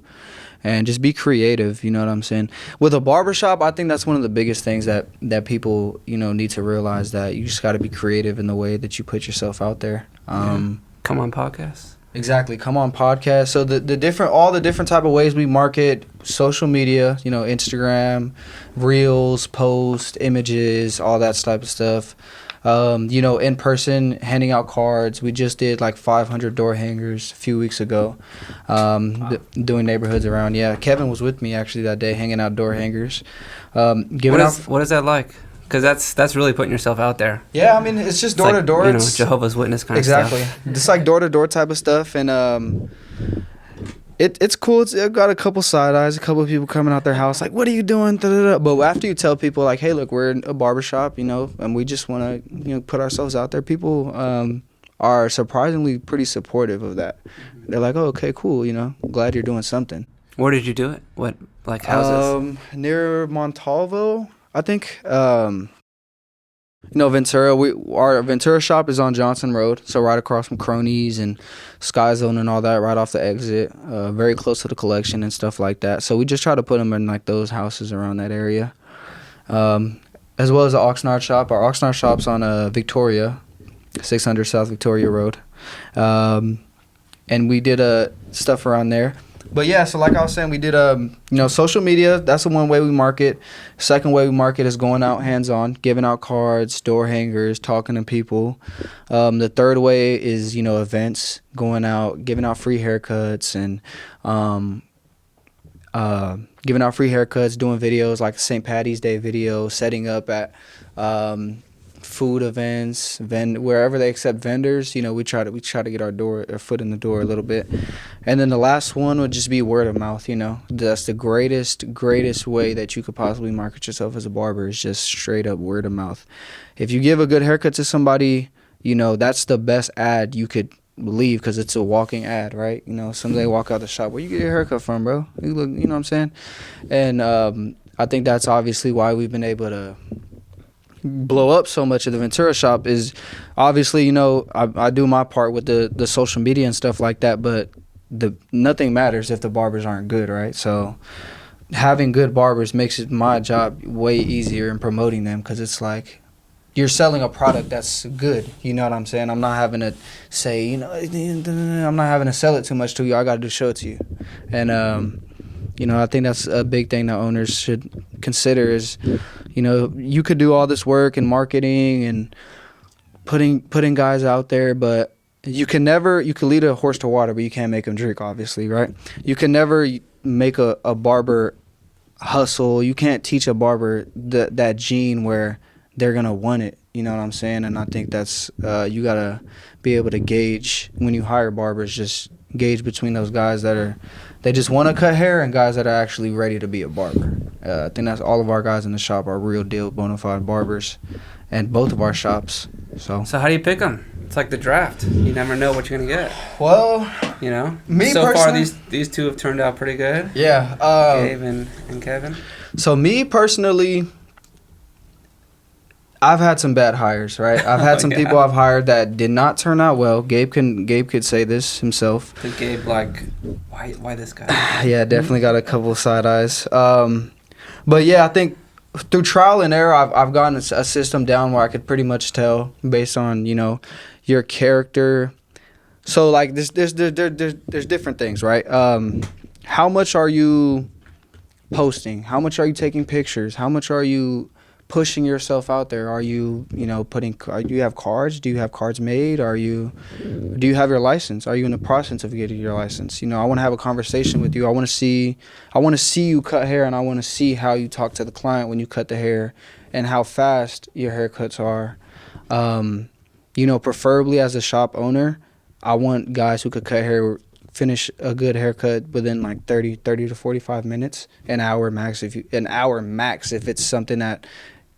S2: And just be creative, you know what I'm saying? With a barbershop, I think that's one of the biggest things that people, you know, need to realize, that you just got to be creative in the way that you put yourself out there.
S1: Come on podcasts.
S2: Exactly. Come on podcasts. So all the different type of ways we market, social media, you know, Instagram, reels, posts, images, all that type of stuff. You know, in person, handing out cards. We just did like 500 door hangers a few weeks ago, doing neighborhoods around. Yeah, Kevin was with me actually that day, hanging out door hangers.
S1: What is that like? Because that's really putting yourself out there.
S2: Yeah, I mean, it's just door to door.
S1: You know, Jehovah's Witness kind of stuff.
S2: Exactly. Just like door to door type of stuff, and It's cool. It's got a couple side eyes, a couple of people coming out their house like, what are you doing? Da-da-da. But after you tell people like, hey, look, we're in a barbershop, you know, and we just want to, you know, put ourselves out there, people are surprisingly pretty supportive of that. They're like, oh, okay, cool, you know, glad you're doing something.
S1: Where did you do it? What, like, houses?
S2: Near Montalvo, I think. You know, Ventura, our Ventura shop is on Johnson Road, so right across from Cronies and Sky Zone and all that, right off the exit, very close to the collection and stuff like that. So we just try to put them in like those houses around that area, as well as the Oxnard shop. Our Oxnard shop's on Victoria, 600 South Victoria Road, and we did stuff around there. But yeah, so like I was saying, we did, you know, social media. That's the one way we market. Second way we market is going out hands-on, giving out cards, door hangers, talking to people. The third way is, you know, events, going out, giving out free haircuts and giving out free haircuts, doing videos like St. Patty's Day video, setting up at food events, wherever they accept vendors. You know, we try to get our foot in the door a little bit. And then the last one would just be word of mouth. You know, that's the greatest way that you could possibly market yourself as a barber, is just straight up word of mouth. If you give a good haircut to somebody, you know, that's the best ad you could leave, because it's a walking ad, right? You know, somebody walk out the shop, where you get your haircut from, bro? You look, you know what I'm saying? And I think that's obviously why we've been able to blow up so much of the Ventura shop. Is obviously, you know, I do my part with the social media and stuff like that, but nothing matters if the barbers aren't good, right? So having good barbers makes my job way easier in promoting them, because it's like, you're selling a product that's good. You know what I'm saying? I'm not having to say, you know, I'm not having to sell it too much to you. I got to just show it to you. And, you know, I think that's a big thing that owners should consider is, you know, you could do all this work in marketing and putting guys out there, but you can lead a horse to water, but you can't make him drink, obviously, right? You can never make a barber hustle. You can't teach a barber that gene where they're going to want it. You know what I'm saying? And I think that's, you got to be able to gauge when you hire barbers, just gauge between those guys they just want to cut hair and guys that are actually ready to be a barber. I think that's all of our guys in the shop are real deal bona fide barbers, and both of our shops. So
S1: how do you pick them? It's like the draft. You never know what you're going to get.
S2: Well,
S1: You know?
S2: Me
S1: so far,
S2: personally-
S1: these two have turned out pretty good.
S2: yeah.
S1: Gabe and Kevin.
S2: So me personally, I've had some bad hires, right? I've had some people I've hired that did not turn out well. Gabe could say this himself.
S1: To Gabe, like, why this guy?
S2: Yeah, definitely got a couple of side eyes. But yeah, I think through trial and error, I've gotten a system down where I could pretty much tell based on, you know, your character. So like there's different things, right? How much are you posting? How much are you taking pictures? How much are you pushing yourself out there? Are you, you know, do you have cards? Do you have cards made? Do you have your license? Are you in the process of getting your license? You know, I want to have a conversation with you. I want to see you cut hair, and I want to see how you talk to the client when you cut the hair and how fast your haircuts are. You know, preferably as a shop owner, I want guys who could cut hair, finish a good haircut within like 30 to 45 minutes, an hour max if it's something that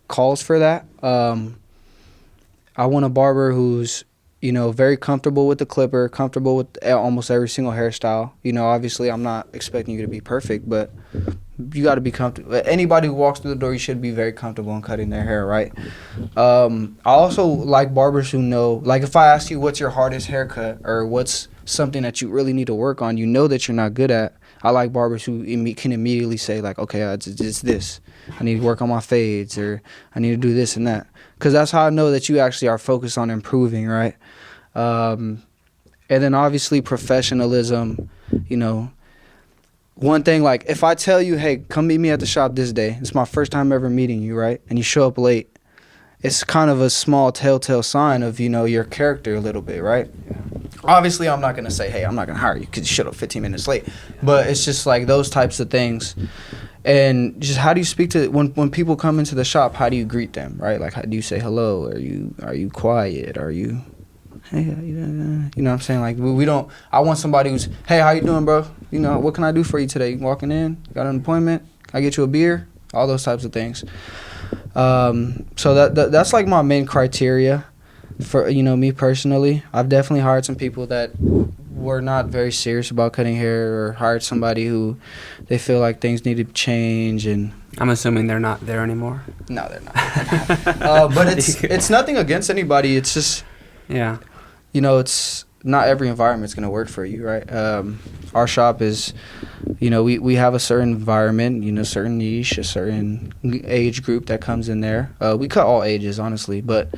S2: calls for that. I want a barber who's, you know, very comfortable with the clipper, comfortable with almost every single hairstyle. You know, obviously I'm not expecting you to be perfect, but you got to be comfortable. Anybody who walks through the door, you should be very comfortable in cutting their hair, right? I also like barbers who know, like if I ask you what's your hardest haircut or what's something that you really need to work on, you know that you're not good at. I like barbers who can immediately say like, okay, it's this. I need to work on my fades, or I need to do this and that. Because that's how I know that you actually are focused on improving, right? And then obviously professionalism, you know. One thing, like if I tell you, hey, come meet me at the shop this day. It's my first time ever meeting you, right? And you show up late. It's kind of a small telltale sign of, you know, your character a little bit, right? Obviously, I'm not going to say, hey, I'm not going to hire you because you showed up 15 minutes late. But it's just like those types of things. And just how do you speak to, when people come into the shop, how do you greet them, right? Like, how do you say hello? Are you quiet? Are you, hey, you know what I'm saying? Like, we don't, I want somebody who's, hey, how you doing, bro? You know, what can I do for you today? You walking in? Got an appointment? Can I get you a beer? All those types of things. So that's like my main criteria for, you know, me personally. I've definitely hired some people that were not very serious about cutting hair, or hired somebody who they feel like things need to change. And
S1: I'm assuming they're not there anymore.
S2: no, they're not. But it's nothing against anybody. It's just,
S1: Yeah.
S2: you know, it's not every environment's going to work for you, right? Our shop is, you know, we have a certain environment, you know, certain niche, a certain age group that comes in there. We cut all ages, honestly, but,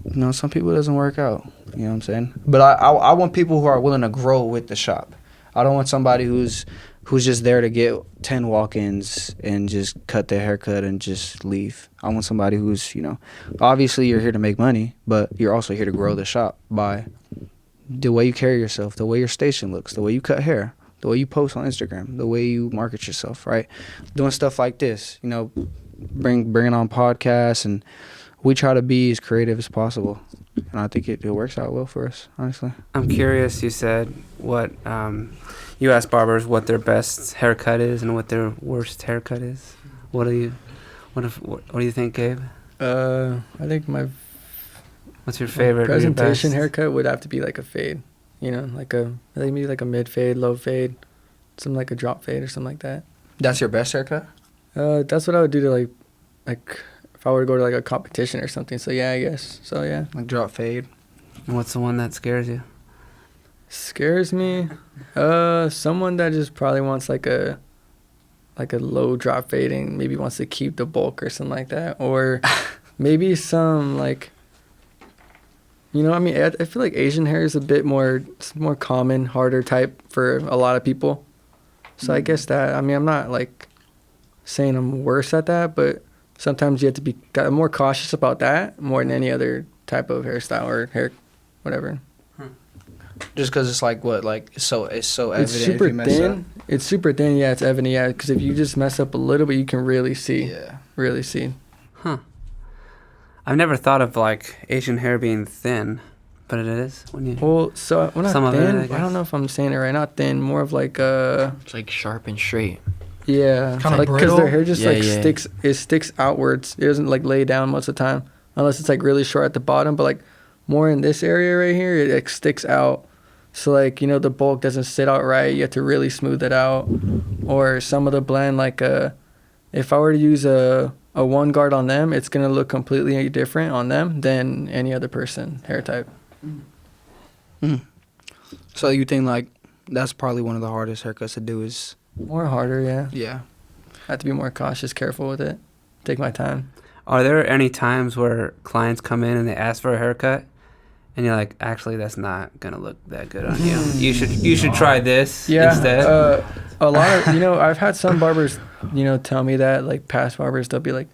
S2: you know, some people it doesn't work out, you know what I'm saying? But I want people who are willing to grow with the shop. I don't want somebody who's just there to get 10 walk-ins and just cut their haircut and just leave. I want somebody who's, you know, obviously you're here to make money, but you're also here to grow the shop by the way you carry yourself, the way your station looks, the way you cut hair, the way you post on Instagram, the way you market yourself, right? Doing stuff like this, you know, bringing on podcasts, and we try to be as creative as possible. And I think it works out well for us, honestly.
S1: I'm curious, you said what, you asked barbers what their best haircut is and what their worst haircut is. What do you think, Gabe?
S4: I think my
S1: What's your favorite? or your
S4: presentation
S1: best?
S4: haircut would have to be like a fade, you know, I think maybe like a mid fade, low fade, something like a drop fade or something like that.
S2: That's your best haircut?
S4: That's what I would do to like if I were to go to like a competition or something. So yeah, I guess. So yeah.
S2: Like drop fade?
S1: And what's the one that scares you?
S4: Scares me? Someone that just probably wants like a low drop fading, maybe wants to keep the bulk or something like that, or maybe some like, you know, I mean, I feel like Asian hair is a bit more, it's more common, harder type for a lot of people. So I guess that, I mean, I'm not like saying I'm worse at that, but sometimes you have to be more cautious about that more than any other type of hairstyle or hair, whatever.
S2: Just because it's like what, like it's so evident.
S4: It's super
S2: if you mess
S4: thin.
S2: up.
S4: It's super thin. Yeah, it's evident. Yeah, because if you just mess up a little bit, you can really see.
S2: Yeah.
S4: Really see.
S1: Huh. I've never thought of like Asian hair being thin, but it is when you.
S4: Well, so when
S1: Some
S4: I'm
S1: of it,
S4: thin,
S1: I
S4: I
S1: guess.
S4: don't know if I'm saying it right. Not thin, more of like
S3: It's like sharp and straight.
S4: yeah,
S5: Kinda
S4: like because
S5: brittle?
S4: their hair just
S3: Yeah,
S4: like
S3: yeah.
S4: sticks. It sticks outwards. It doesn't like lay down most of the time, unless it's like really short at the bottom. But like more in this area right here, it like sticks out. So like, you know, the bulk doesn't sit out right. You have to really smooth it out. Or some of the blend, like if I were to use a one guard on them, it's gonna look completely different on them than any other person hair type.
S2: So you think like that's probably one of the hardest haircuts to do is
S4: More harder, yeah.
S2: yeah.
S4: I have to be more cautious, careful with it. Take my time.
S1: Are there any times where clients come in and they ask for a haircut, and you're like, actually, that's not gonna look that good on you. You should try this instead.
S4: A lot of, you know, I've had some barbers, you know, tell me that, like past barbers, they'll be like,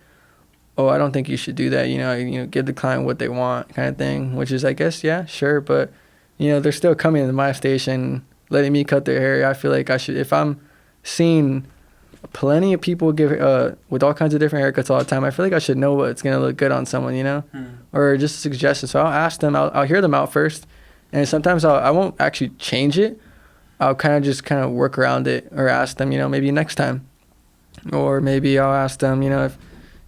S4: oh, I don't think you should do that. You know, give the client what they want, kind of thing. Which is, I guess, yeah, sure, but you know, they're still coming to my station, letting me cut their hair. I feel like I should, if I'm seeing plenty of people give with all kinds of different haircuts all the time, I feel like I should know what's gonna look good on someone, you know, or just a suggestion. So I'll ask them. I'll hear them out first, and sometimes I won't actually change it. I'll kind of work around it, or ask them, you know, maybe next time, or maybe I'll ask them, you know,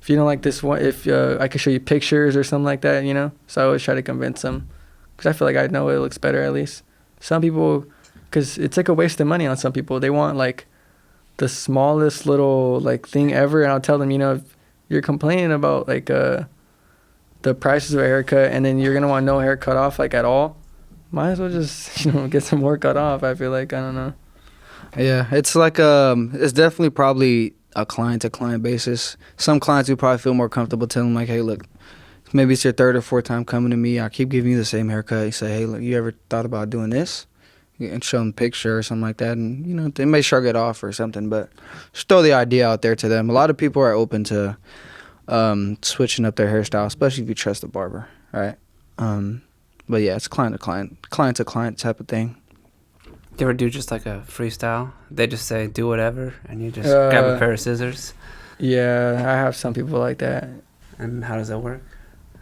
S4: if you don't like this one, if I could show you pictures or something like that, you know. So I always try to convince them, because I feel like I know it looks better at least. Some people, because it's like a waste of money on some people. They want like the smallest little like thing ever, and I'll tell them, you know, if you're complaining about like the prices of a haircut, and then you're gonna want no hair cut off like at all, might as well just, you know, get some more cut off. I feel like, I don't know.
S2: Yeah, it's like it's definitely probably a client to client basis. Some clients who probably feel more comfortable telling them like, hey, look, maybe it's your third or fourth time coming to me. I keep giving you the same haircut. You say, hey, look, you ever thought about doing this? And show them a picture or something like that, and you know, they may shrug it off or something, but just throw the idea out there to them. A lot of people are open to switching up their hairstyle, especially if you trust the barber, right? But yeah, it's client to client type of thing.
S1: You ever do just like a freestyle? They just say do whatever, and you just grab a pair of scissors.
S4: Yeah, I have some people like that.
S1: And how does that work?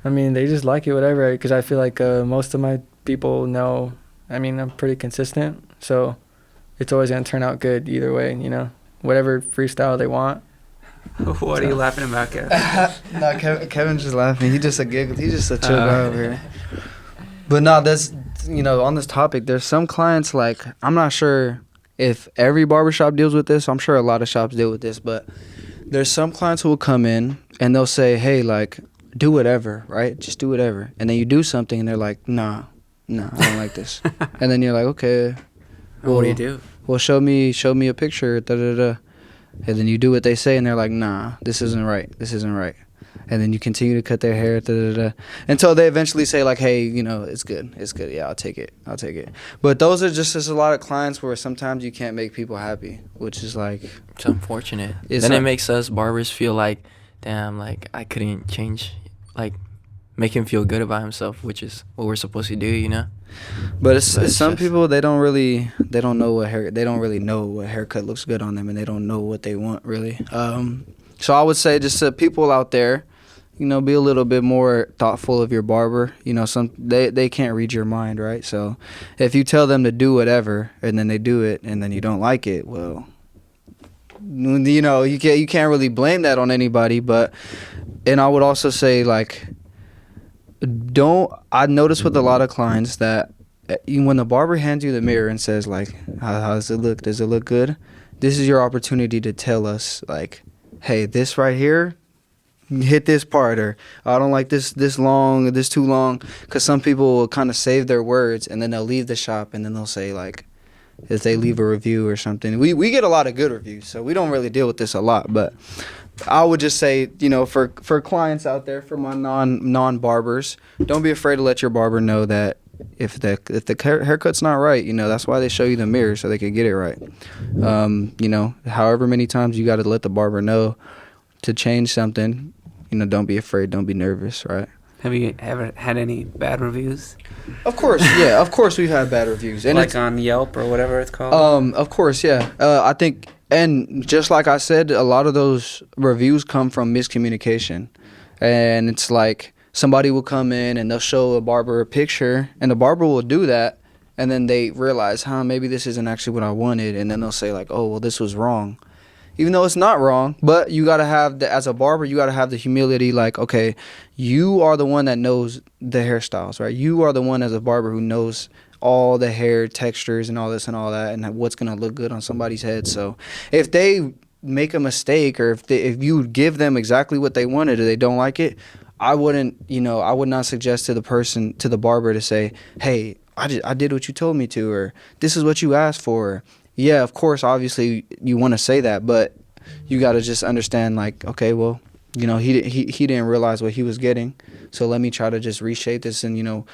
S4: I mean, they just like it, whatever, because I feel like most of my people know, I mean, I'm pretty consistent, so it's always going to turn out good either way, you know, whatever freestyle they want.
S1: What are you laughing about, Kevin?
S2: No, Kevin's just laughing. He's just a giggle. He's just a chill guy over here. But no, that's, you know, on this topic, there's some clients, like, I'm not sure if every barbershop deals with this. I'm sure a lot of shops deal with this, but there's some clients who will come in and they'll say, hey, like, do whatever, right? Just do whatever. And then you do something and they're like, nah, I don't like this. And then you're like, okay.
S1: Well, what do you do?
S2: Well, show me a picture, da-da-da. And then you do what they say and they're like, nah, this isn't right. And then you continue to cut their hair, da-da-da, until they eventually say like, hey, you know, it's good. Yeah, I'll take it. But those are just a lot of clients where sometimes you can't make people happy, which is like,
S3: It's unfortunate.
S2: It's
S3: Then it
S2: not-
S3: makes us barbers feel like, damn, like I couldn't change, like make him feel good about himself, which is what we're supposed to do, you know.
S2: but it's
S3: But it's
S2: some
S3: just-
S2: people, they don't really know what haircut looks good on them, and they don't know what they want really. So I would say just to people out there, you know, be a little bit more thoughtful of your barber. You know, they can't read your mind, right? So if you tell them to do whatever and then they do it and then you don't like it, well, you know, you can't really blame that on anybody. But, and I would also say, like, I notice with a lot of clients that when the barber hands you the mirror and says like, how does it look? Does it look good? This is your opportunity to tell us like, hey, this right here, hit this part, or I don't like this long, or this too long. Because some people will kind of save their words and then they'll leave the shop and then they'll say like, if they leave a review or something. We get a lot of good reviews, so we don't really deal with this a lot. But I would just say, you know, for clients out there, for my non barbers, don't be afraid to let your barber know that if the haircut's not right, you know, that's why they show you the mirror, so they can get it right. You know, however many times you got to let the barber know to change something, you know, don't be afraid, don't be nervous, right?
S1: Have you ever had any bad reviews?
S2: Of course, yeah. Of course, we've had bad reviews, and
S1: like on Yelp or whatever it's called.
S2: Of course, yeah. I think, and just like I said, a lot of those reviews come from miscommunication, and it's like somebody will come in and they'll show a barber a picture, and the barber will do that, and then they realize, maybe this isn't actually what I wanted, and then they'll say like, oh, well, this was wrong. Even though it's not wrong, but you got to have, as a barber, you got to have the humility, like, okay, you are the one that knows the hairstyles, right? You are the one as a barber who knows all the hair textures and all this and all that, and what's going to look good on somebody's head. So if they make a mistake, or if you give them exactly what they wanted and they don't like it, I would not suggest to the barber to say, hey, I did what you told me to, or this is what you asked for. Yeah, of course, obviously you want to say that, but you got to just understand, like, okay, well, you know, he didn't realize what he was getting, so let me try to just reshape this and, you know,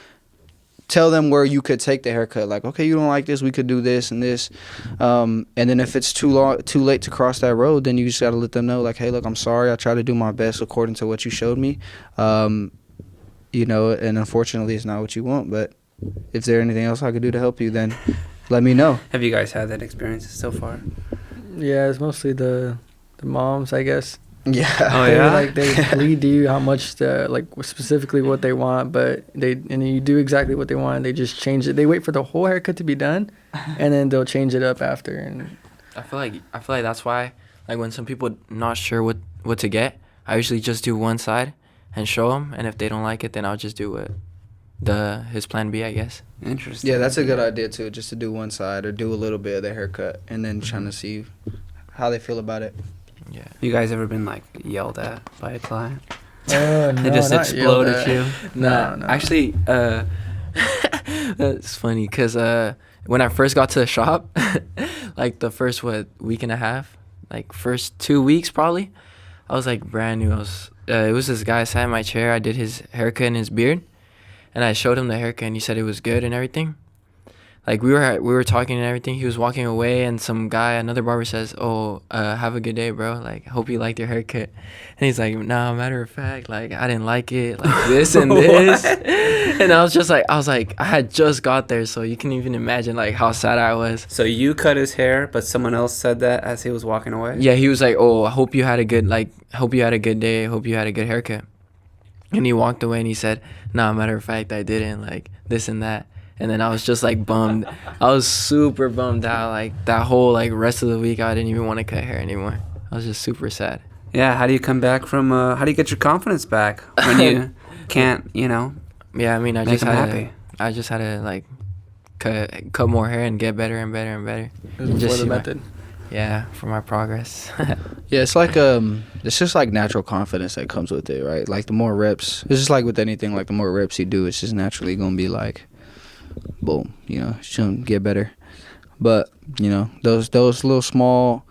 S2: tell them where you could take the haircut. Like, okay, you don't like this, we could do this and this, and then if it's too late to cross that road, then you just got to let them know, like, hey, look, I'm sorry, I tried to do my best according to what you showed me, you know, and unfortunately it's not what you want, but if there's anything else I could do to help you, then let me know.
S1: Have you guys had that experience so far?
S4: Yeah, it's mostly the moms, I guess.
S2: Yeah.
S1: Oh, yeah?
S4: They lead you how much specifically what they want, but you do exactly what they want. They just change it. They wait for the whole haircut to be done, and then they'll change it up after. And
S3: I feel like that's why, like, when some people not sure what to get, I usually just do one side and show them, and if they don't like it, then I'll just do his plan B, I guess.
S1: Interesting.
S2: Yeah, that's a good idea too, just to do one side or do a little bit of the haircut and then trying to see how they feel about it.
S3: Yeah.
S1: You guys ever been like yelled at by a client?
S4: No,
S1: They just
S4: not
S1: explode
S4: yelled
S1: at you?
S4: No.
S3: Actually, that's funny because when I first got to the shop, like the first week and a half, like first 2 weeks probably, I was like brand new. It was this guy sat in my chair. I did his haircut and his beard, and I showed him the haircut, and he said it was good and everything. Like we were talking and everything. He was walking away, and some guy, another barber, says, "Oh, have a good day, bro. Like, hope you liked your haircut." And he's like, "Nah, matter of fact, like I didn't like it, like this and this." And I was like, I had just got there, so you can even imagine like how sad I was.
S1: So you cut his hair, but someone else said that as he was walking away?
S3: Yeah, he was like, "Oh, I hope you had a good day. Hope you had a good haircut." And he walked away and he said, "Nah, matter of fact, I didn't, like this and that." And then I was just like bummed. I was super bummed out. Like that whole like rest of the week, I didn't even want to cut hair anymore. I was just super sad.
S1: Yeah, how do you come back from, how do you get your confidence back when you can't, you know,
S3: Yeah, I mean, I
S1: make
S3: just
S1: them
S3: had
S1: happy?
S3: I just had to like cut more hair and get better and better and better.
S4: it was
S3: And
S4: before
S3: just
S4: the
S3: see
S4: method.
S3: Yeah, for my progress.
S2: Yeah, it's like it's just like natural confidence that comes with it, right? Like the more reps, it's just like with anything. Like the more reps you do, it's just naturally gonna be like, boom, you know, it's gonna get better. But you know, those little small,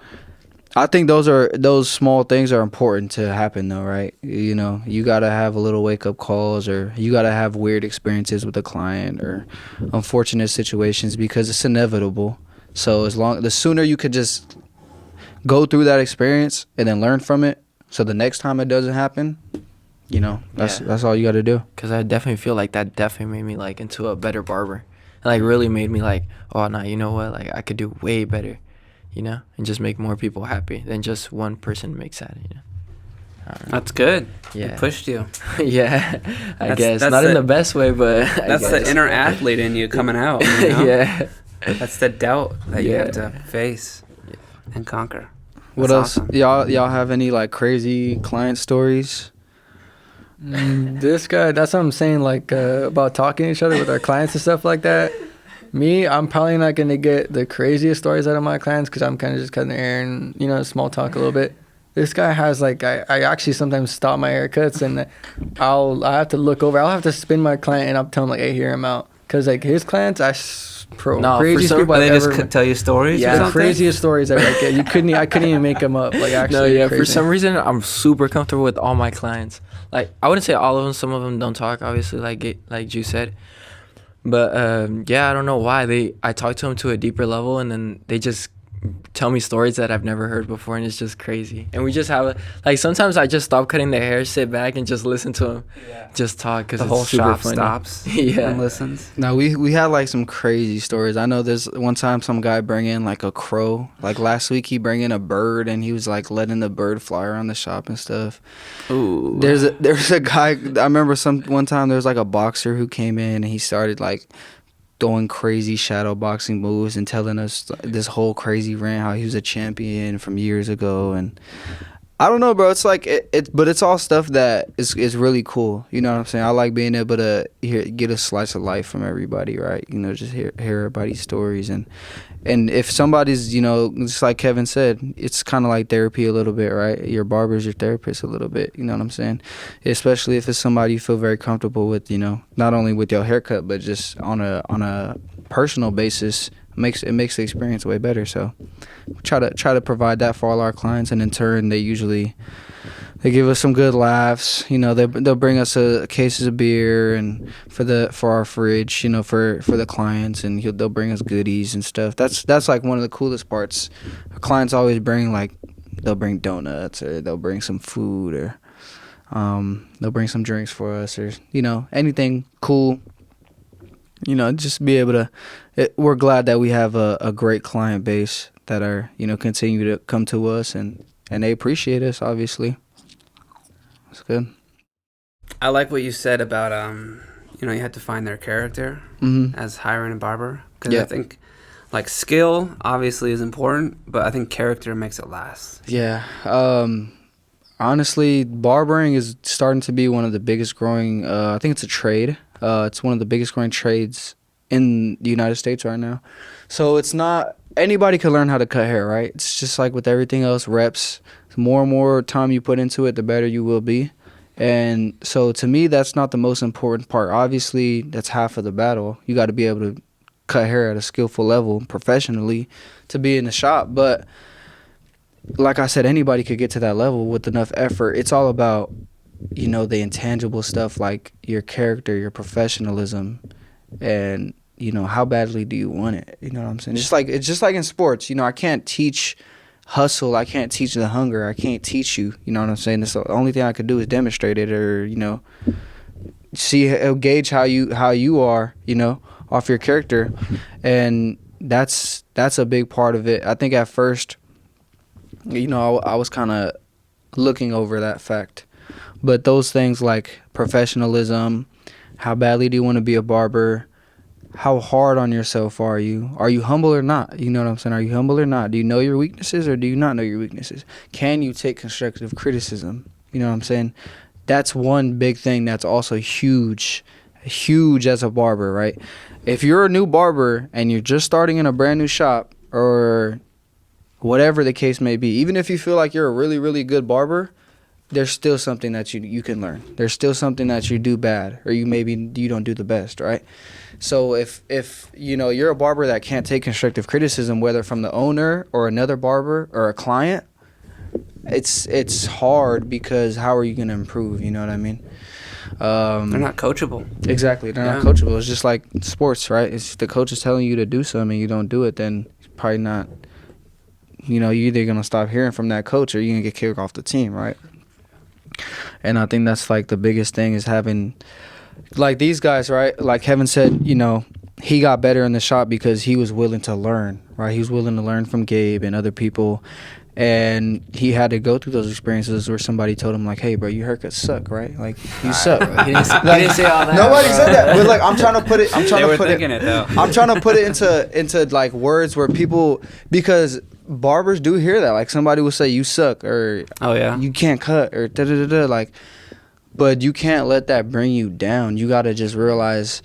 S2: I think those small things are important to happen though, right? You know, you gotta have a little wake up calls, or you gotta have weird experiences with a client or unfortunate situations, because it's inevitable. So the sooner you could just go through that experience and then learn from it, so the next time it doesn't happen, you know, that's all you got to do.
S3: Because I definitely feel like that definitely made me like into a better barber. And like really made me like, oh, nah, you know what? Like I could do way better, you know, and just make more people happy than just one person makes sad, you know. I don't know.
S1: That's good.
S3: Yeah.
S1: It pushed you.
S3: Yeah, I
S1: That's-
S3: guess.
S1: that's
S3: Not in
S1: the-
S3: the best way, but
S1: That's the inner athlete in you coming out. You know?
S3: Yeah.
S1: That's the doubt that you have
S3: Yeah.
S1: to face and conquer.
S2: What
S1: That's
S2: else?
S1: awesome.
S2: Y'all have any like crazy client stories?
S4: This guy, that's what I'm saying, like about talking to each other with our clients and stuff like that. Me, I'm probably not going to get the craziest stories out of my clients because I'm kind of just cutting the air and, you know, small talk a little bit. This guy has like, I actually sometimes stop my haircuts and I have to look over. I'll have to spin my client and I'll tell him like, hey, hear him out. Because like his clients, pro.
S3: No, for
S4: Craziest
S3: some-
S4: people
S1: But
S4: I've
S1: they just
S4: ever.
S1: tell you stories.
S4: Yeah,
S1: or
S4: the
S1: something?
S4: craziest stories ever. Like, I couldn't even make them up. Like
S3: No,
S4: actually.
S3: yeah.
S4: crazy.
S3: For some reason, I'm super comfortable with all my clients. Like, I wouldn't say all of them. Some of them don't talk, obviously, like you said. But yeah, I don't know why I talk to them to a deeper level, and then they just tell me stories that I've never heard before, and it's just crazy. And we just have like sometimes I just stop cutting their hair, sit back, and just listen to them, just talk because
S1: The
S3: it's
S1: whole
S3: super
S1: shop
S3: funny.
S1: stops
S3: Yeah.
S1: and listens.
S2: No, we had like some crazy stories. I know there's one time some guy bring in like a crow. Like last week he bring in a bird and he was like letting the bird fly around the shop and stuff.
S1: Ooh.
S2: There's a guy, I remember one time there was like a boxer who came in and he started like doing crazy shadow boxing moves and telling us this whole crazy rant how he was a champion from years ago. And I don't know, bro. It's like but it's all stuff that is really cool. You know what I'm saying? I like being able to get a slice of life from everybody, right? You know, just hear everybody's stories and if somebody's, you know, just like Kevin said, it's kind of like therapy a little bit, right? Your barber's your therapist a little bit. You know what I'm saying? Especially if it's somebody you feel very comfortable with. You know, not only with your haircut, but just on a personal basis. It makes the experience way better. So we try to provide that for all our clients, and in turn they give us some good laughs. You know, they'll bring us cases of beer and for our fridge, you know, for the clients, and they'll bring us goodies and stuff. That's like one of the coolest parts. Our clients always bring they'll bring donuts, or they'll bring some food, or they'll bring some drinks for us, or you know, anything cool. You know, just be able to. We're glad that we have a great client base that are, you know, continue to come to us and they appreciate us. Obviously, it's good.
S1: I like what you said about you know, you have to find their character as hiring a barber, because
S2: Yeah.
S1: I think like skill obviously is important, but I think character makes it last.
S2: Yeah. Honestly, barbering is starting to be one of the biggest growing. I think it's a trade. It's one of the biggest growing trades in the United States right now. So it's not anybody can learn how to cut hair, right? It's just like with everything else, reps. The more and more time you put into it, the better you will be. And so to me, that's not the most important part. Obviously, that's half of the battle. You got to be able to cut hair at a skillful level professionally to be in the shop. But like I said, anybody could get to that level with enough effort. It's all about, you know, the intangible stuff like your character, your professionalism, and, you know, how badly do you want it? You know what I'm saying? It's just like in sports. You know, I can't teach hustle. I can't teach the hunger. I can't teach you. You know what I'm saying? It's the only thing I could do is demonstrate it, or, you know, gauge how you are, you know, off your character. And that's a big part of it. I think at first, you know, I was kind of looking over that fact. But those things like professionalism, how badly do you want to be a barber, how hard on yourself are you humble or not? You know what I'm saying? Are you humble or not? Do you know your weaknesses or do you not know your weaknesses? Can you take constructive criticism? You know what I'm saying? That's one big thing that's also huge as a barber, right? If you're a new barber and you're just starting in a brand new shop, or whatever the case may be, even if you feel like you're a really, really good barber, there's still something that you can learn. There's still something that you do bad, or you don't do the best, right? So if you know, you're a barber that can't take constructive criticism, whether from the owner or another barber or a client, it's hard, because how are you going to improve? You know what I mean?
S1: They're not coachable.
S2: Exactly. They're not coachable. It's just like sports, right? It's the coach is telling you to do something and you don't do it, then it's probably not, you know, you're either going to stop hearing from that coach or you're going to get kicked off the team, right? And I think that's like the biggest thing is having, like these guys, right? Like Kevin said, you know, he got better in the shop because he was willing to learn, right? He was willing to learn from Gabe and other people. And he had to go through those experiences where somebody told him, like, hey, bro, your haircuts suck, right? Like, you suck.
S3: He didn't say all that.
S2: Nobody said that. But, like, I'm trying to put it. I'm trying
S1: They
S2: to
S1: were
S2: put
S1: thinking it though.
S2: I'm trying to put it into like words where people, because barbers do hear that. Like, somebody will say, you suck, or
S1: Oh yeah.
S2: you can't cut, or da da da da. Like, but you can't let that bring you down. You got to just realize,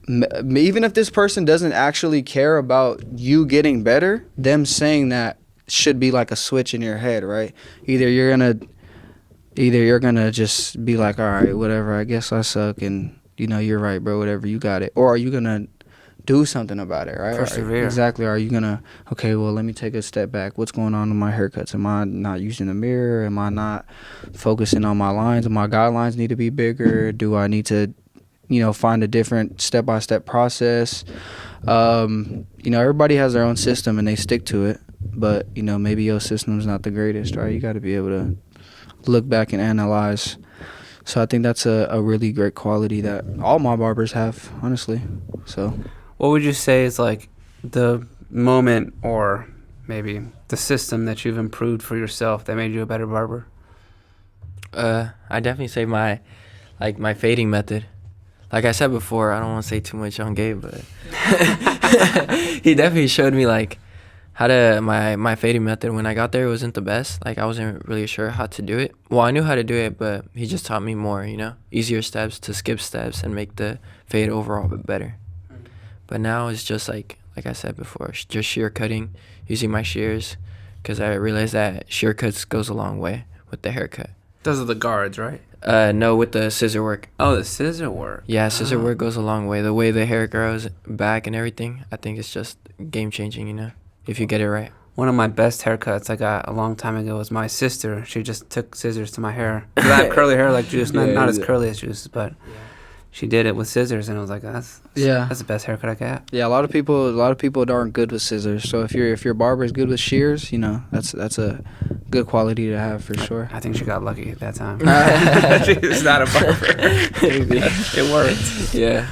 S2: even if this person doesn't actually care about you getting better, them saying that should be like a switch in your head, right? Either you're gonna just be like, all right, whatever, I guess I suck, and you know, you're right, bro, whatever, you got it. Or are you gonna do something about it, right?
S1: Persevere.
S2: Exactly. Are you gonna, okay, well, let me take a step back. What's going on with my haircuts? Am I not using the mirror? Am I not focusing on my lines? My guidelines need to be bigger. Do I need to, find a different step-by-step process? Everybody has their own system and they stick to it, but maybe your system's not the greatest, right? You got to be able to look back and analyze. So I think that's a really great quality that all my barbers have, honestly. So
S1: what would you say is like the moment or maybe the system that you've improved for yourself that made you a better barber?
S3: I definitely say my fading method. Like I said before, I don't want to say too much on Gabe, but he definitely showed me like how to my fading method. When I got there, it wasn't the best. Like I wasn't really sure how to do it. Well, I knew how to do it, but he just taught me more, easier steps to skip steps and make the fade overall a bit better. But now it's just like I said before, just shear cutting, using my shears, because I realized that shear cuts goes a long way with the haircut.
S1: Those are the guards, right?
S3: No, with the scissor work.
S1: Oh, the scissor work.
S3: Yeah, scissor work goes a long way. The way the hair grows back and everything, I think it's just game changing, if you get it right.
S1: One of my best haircuts I got a long time ago was my sister. She just took scissors to my hair. 'Cause I have curly hair like Juice, not as curly as Juice, but she did it with scissors, and I was like, that's the best haircut I got.
S2: Yeah, a lot of people aren't good with scissors. So if your barber is good with shears, that's a good quality to have for sure.
S1: I think she got lucky at that time. She's not a barber. It worked.
S3: Yeah.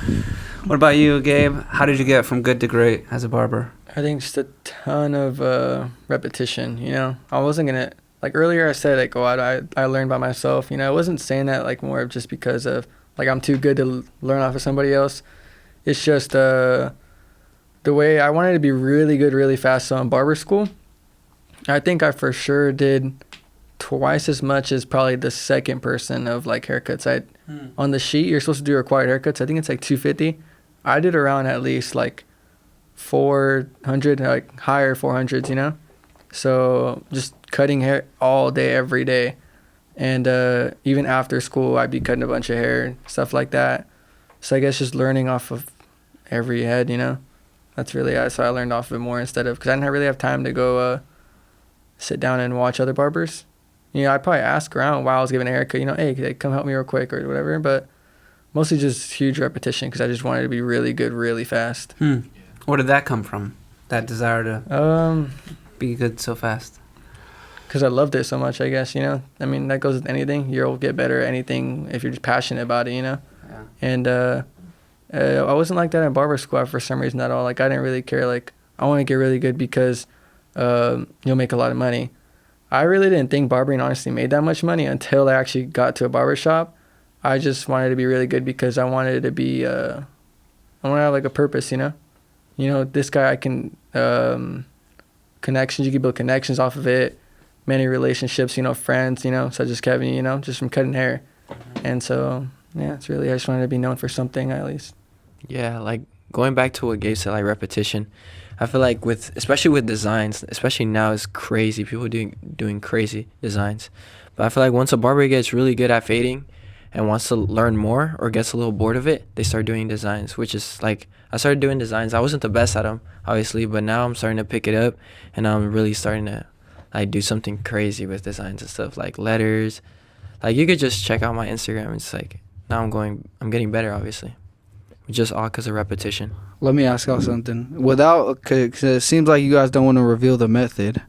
S1: What about you, Gabe? How did you get from good to great as a barber?
S4: I think just a ton of repetition, I wasn't going to, like earlier I said, like, I learned by myself, I wasn't saying that like more of just because of, like I'm too good to learn off of somebody else. It's just the way I wanted to be really good really fast. So in barber school, I think I for sure did twice as much as probably the second person of like haircuts. On the sheet, you're supposed to do required haircuts. I think it's like 250. I did around at least like 400, like higher 400s, So just cutting hair all day, every day. And even after school, I'd be cutting a bunch of hair, stuff like that. So I guess just learning off of every head, That's really so I learned off of it more instead of, because I didn't really have time to go sit down and watch other barbers. I'd probably ask around while I was giving a haircut, hey, come help me real quick or whatever. But mostly just huge repetition because I just wanted to be really good really fast.
S1: Where did that come from? That desire to be good so fast?
S4: Because I loved it so much, I guess, I mean, that goes with anything. You'll get better at anything if you're just passionate about it, Yeah. And I wasn't like that in barber school for some reason at all. Like, I didn't really care. Like, I want to get really good because you'll make a lot of money. I really didn't think barbering honestly made that much money until I actually got to a barbershop. I just wanted to be really good because I wanted to be, I want to have like a purpose, This guy, I can, connections, you can build connections off of it. Many relationships, friends, such as Kevin, just from cutting hair. And so, yeah, it's really, I just wanted to be known for something at least.
S3: Yeah, like going back to what Gabe said, like repetition. I feel like especially with designs, especially now, it's crazy. People doing crazy designs. But I feel like once a barber gets really good at fading and wants to learn more or gets a little bored of it, they start doing designs, which is like, I started doing designs. I wasn't the best at them, obviously, but now I'm starting to pick it up and I'm really starting to like do something crazy with designs and stuff, like letters. Like you could just check out my Instagram. It's like now I'm getting better, obviously, just all because of repetition.
S2: Let me ask y'all something. Cause it seems like you guys don't want to reveal the method.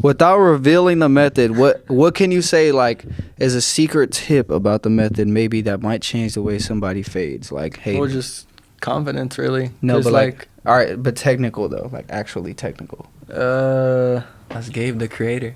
S2: Without revealing the method, what can you say like is a secret tip about the method, maybe that might change the way somebody fades? Like, hey,
S4: or just confidence, really.
S2: No, but like all right, but technical though, like actually technical.
S3: That's Gabe, the creator.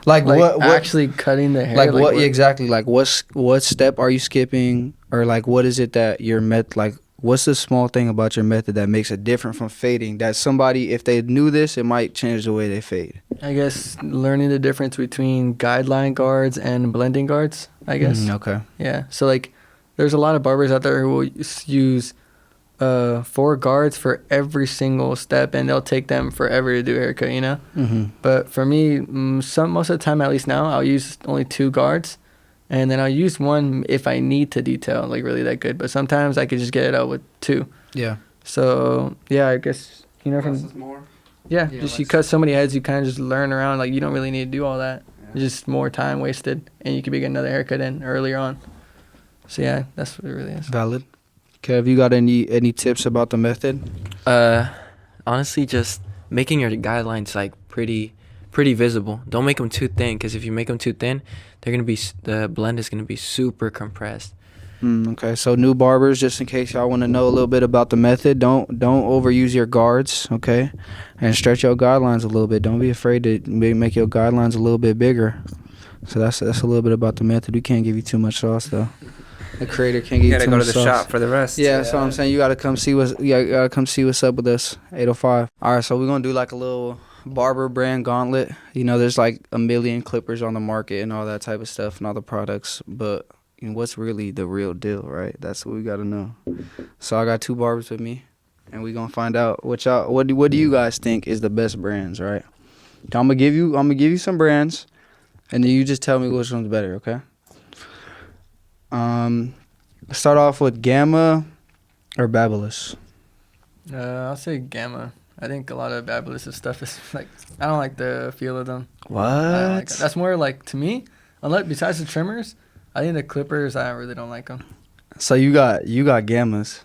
S2: Like what
S4: actually cutting the hair?
S2: Like what exactly? Like what step are you skipping, or like what is it that your like? What's the small thing about your method that makes it different from fading? That somebody, if they knew this, it might change the way they fade.
S4: I guess learning the difference between guideline guards and blending guards. I guess.
S2: Okay.
S4: Yeah. So like, there's a lot of barbers out there who will use 4 guards for every single step, and they'll take them forever to do a haircut,
S2: Mm-hmm.
S4: But for me, most of the time, at least now, I'll use only 2 guards, and then I'll use one if I need to detail, like really that good. But sometimes I could just get it out with 2.
S2: Yeah.
S4: So yeah, I guess from
S1: more.
S4: yeah,
S1: Yeah,
S4: just
S1: like
S4: you cut so many heads, you kind of just learn around. Like you don't really need to do all that. It's just more time wasted, and you could be getting another haircut in earlier on. So yeah, that's what it really is.
S2: Valid. Kev, you got any tips about the method?
S3: Honestly, just making your guidelines like pretty visible. Don't make them too thin, because if you make them too thin, the blend is gonna be super compressed.
S2: Okay, so new barbers, just in case y'all want to know a little bit about the method, don't overuse your guards, okay? And stretch your guidelines a little bit. Don't be afraid to make your guidelines a little bit bigger. So that's a little bit about the method. We can't give you too much sauce though. The creator can't give you too much sauce.
S1: You gotta go to the shop for the rest.
S2: Yeah, that's what I'm saying. You gotta come see what's up with us. 805. All right, so we're gonna do like a little barber brand gauntlet. There's like a million clippers on the market and all that type of stuff and all the products, but what's really the real deal, right? That's what we gotta know. So I got 2 barbers with me, and we gonna find out what do you guys think is the best brands, right? I'm gonna give you some brands, and then you just tell me which one's better, okay? Start off with Gamma or Babyliss.
S4: I'll say Gamma. I think a lot of Babyliss stuff is like I don't like the feel of them.
S2: What?
S4: I don't like it. That's more like to me. Unless besides the trimmers, I think the clippers I really don't like them.
S2: So you got Gammas.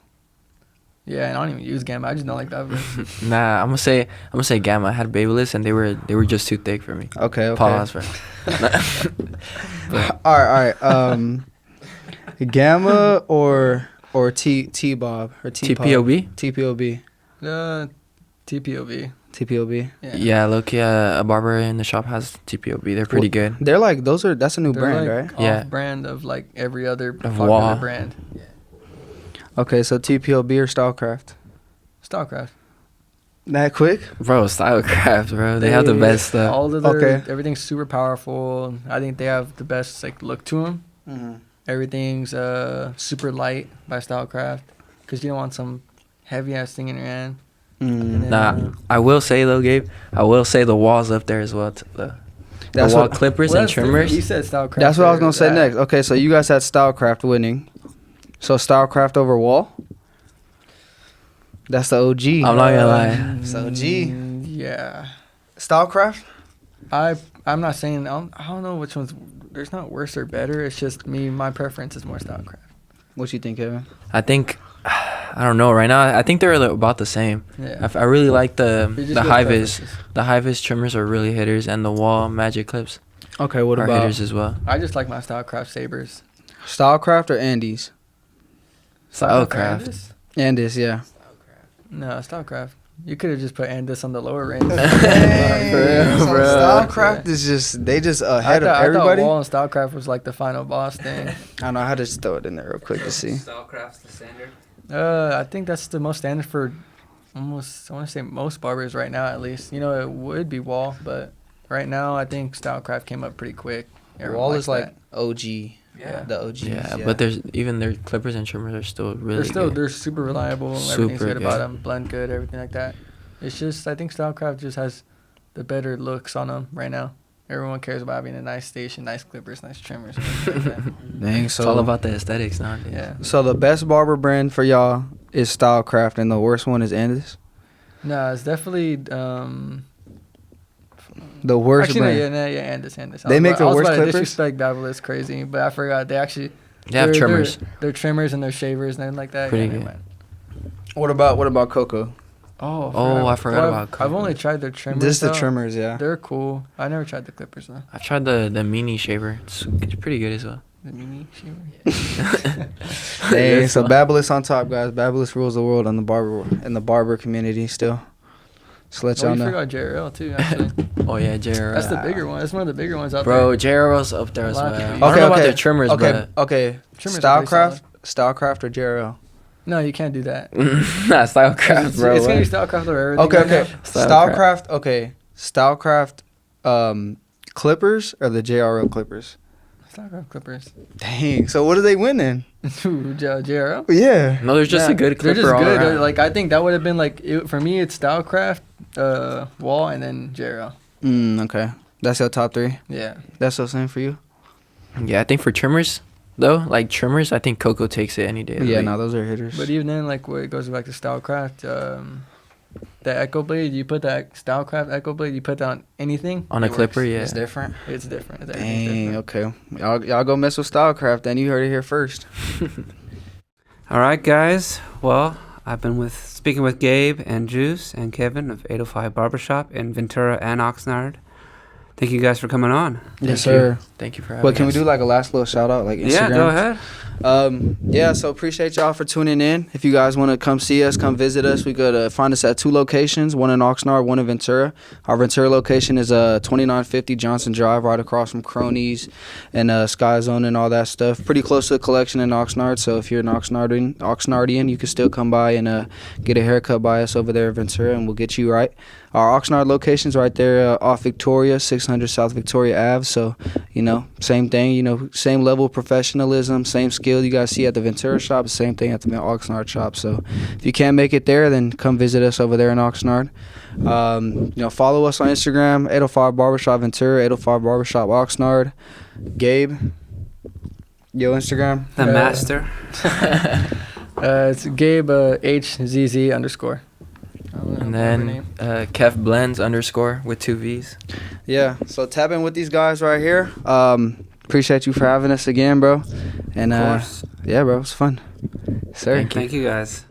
S4: Yeah, and I don't even use Gamma. I just don't like Babyliss.
S3: Nah, I'm gonna say Gamma. I had Babyliss and they were just too thick for me.
S2: Okay.
S3: Pause for.
S2: All right. Gamma or T-Bob or
S3: TPOB?
S2: TPOB.
S4: TPOV.
S2: TPOB.
S3: Yeah, look, a barber in the shop has TPOB. They're pretty good.
S2: They're like that's a new brand,
S4: like
S2: right?
S3: Yeah.
S4: Off-brand of like every other
S3: Of
S4: popular
S3: Wah.
S4: brand.
S2: Okay, so TPOB or Stylecraft?
S4: Stylecraft.
S2: That quick?
S3: Bro, Stylecraft, bro. They have the best stuff.
S4: All of their,
S2: Okay.
S4: Everything's super powerful. I think they have the best like look to them.
S2: Mm-hmm.
S4: Everything's super light by Stylecraft, because you don't want some heavy ass thing in your hand. And then,
S3: Nah, I will say though, Gabe, the wall's up there as well. The wall clippers
S4: well,
S3: and
S4: that's different.
S3: trimmers.
S4: You said Stylecraft.
S2: That's what I was gonna say
S4: that.
S2: next. Okay, so you guys had Stylecraft winning. So Stylecraft over Wall. That's the OG.
S3: I'm not gonna lie.
S2: It's the OG.
S4: Yeah.
S2: Stylecraft.
S4: I'm not saying I don't know which one's. There's not worse or better. It's just me. My preference is more Stylecraft.
S2: What you think, Kevin?
S3: I think, I don't know. Right now, I think they're about the same.
S4: Yeah.
S3: I really like
S4: It
S3: the
S4: just goes
S3: high-vis.
S4: preferences.
S3: The high-vis trimmers are really hitters, and the wall magic clips
S2: Okay, what
S3: are
S2: about
S3: hitters as well.
S4: I just like my Stylecraft sabers.
S2: Stylecraft or Andes?
S3: Stylecraft.
S4: Andis?
S2: Andes, yeah.
S4: No, Stylecraft. You could have just put Andis on the lower range.
S2: Dang,
S4: For real,
S2: so
S4: bro.
S2: Stylecraft is just ahead of
S4: I
S2: everybody.
S4: thought Wall and Stylecraft was like the final boss thing.
S2: I don't know. I had to just throw it in there real quick to see.
S1: Stylecraft's the standard.
S4: I think that's the most standard for almost, I want to say most barbers right now, at least. It would be Wall, but right now I think Stylecraft came up pretty quick. Everyone
S2: Wall
S4: likes
S2: is like
S4: that.
S2: OG.
S4: Yeah.
S2: The OGs.
S3: Yeah, but there's even their clippers and trimmers are still really good.
S4: They're super reliable. Everything's
S3: Super
S4: good about
S3: good.
S4: them. Blend good, everything like that. It's just, I think Stylecraft just has the better looks on them right now. Everyone cares about having a nice station, nice clippers, nice trimmers. Everything like that.
S2: Dang,
S3: It's all about the aesthetics nowadays.
S4: Yeah.
S2: So the best barber brand for y'all is Stylecraft, and the worst one is Andes.
S4: No, it's definitely
S2: The worst
S4: actually
S2: brand.
S4: Andis.
S2: They make the worst
S4: I was about to
S2: clippers?
S4: disrespect Babyliss crazy, but I forgot they actually
S3: They have
S4: they're-
S3: trimmers.
S4: They're trimmers and they're shavers and everything like that.
S3: Pretty
S4: Yeah,
S3: good.
S4: man.
S2: What about Coco?
S4: I
S3: forgot
S4: Well,
S3: about
S4: I've
S3: Coco.
S4: only tried their trimmers.
S2: This the
S4: though.
S2: trimmers, yeah.
S4: They're cool. I never tried the clippers though.
S3: I've tried the mini shaver. It's pretty good as well.
S4: The mini shaver.
S2: Dang, so Babyliss on top, guys. Babyliss rules the world in the barber community still. Just let
S4: Oh,
S2: y'all
S4: you
S2: know.
S4: forgot JRL too. Actually,
S3: Oh yeah, JRL.
S4: that's the bigger one. That's one of the bigger ones out
S3: Bro, JRL's up there as
S4: A
S3: well.
S4: lot
S3: I
S4: of
S3: don't
S4: people-
S3: know about their trimmers,
S2: Okay, okay.
S4: Trimmers are pretty
S2: Stylecraft or JRL?
S4: there. No, you can't do that.
S3: but nah, Stylecraft,
S4: It's,
S3: bro.
S4: it's gonna be
S3: what?
S4: Stylecraft or everything.
S2: Okay,
S4: right
S2: okay.
S4: now.
S2: Stylecraft, okay. Stylecraft clippers or the JRL clippers?
S4: Stylecraft clippers.
S2: Dang, so what are they winning?
S4: JRL.
S2: Yeah.
S3: No, there's just a good
S4: They're
S3: clipper
S4: just
S3: all
S4: good.
S3: around.
S4: Like I think that would have been like for me. It's Stylecraft, Wall, and then JRL.
S2: Okay. That's your top 3?
S4: Yeah.
S2: That's the same for you?
S3: Yeah, I think for trimmers, though. Like trimmers, I think Coco takes it any day. Of the
S2: Yeah,
S3: week.
S2: no, those are hitters.
S4: But even then, like, where it goes back to Stylecraft, the Echo Blade, you put that Stylecraft Echo Blade, you put that on anything.
S3: On a
S4: it
S3: clipper,
S4: works.
S3: yeah.
S2: It's different.
S4: It's different.
S2: Dang,
S4: Different.
S2: okay. Y'all go mess with Stylecraft, then. You heard it here first.
S1: All right, guys. Well, I've been speaking with Gabe and Juice and Kevin of 805 Barbershop in Ventura and Oxnard. Thank you guys for coming on.
S2: Yes,
S3: Thank you.
S2: sir.
S3: Thank you for having
S2: But can we
S3: us.
S2: do like a last little shout out, like Instagram?
S1: Yeah, go ahead.
S2: Yeah, so appreciate y'all for tuning in. If you guys want to come see us, come visit us, we could find us at 2 locations, one in Oxnard, one in Ventura. Our Ventura location is 2950 Johnson Drive, right across from Cronies and Sky Zone and all that stuff. Pretty close to the collection in Oxnard, so if you're an Oxnardian, you can still come by and get a haircut by us over there in Ventura, and we'll get you right. Our Oxnard location's right there off Victoria, 600 South Victoria Ave. So, same thing, same level of professionalism, same skill you guys see at the Ventura shop, same thing at the Oxnard shop. So, if you can't make it there, then come visit us over there in Oxnard. Follow us on Instagram, 805 Barbershop Ventura, 805 Barbershop Oxnard. Gabe, yo, Instagram.
S1: The master.
S4: It's Gabe HZZ_.
S3: And then Kev Blends _ with 2 V's.
S2: Yeah, so tap in with these guys right here. Appreciate you for having us again, bro. And
S1: Of course.
S2: yeah, bro, it was fun. Sir.
S3: Thank you.
S1: Thank you, guys.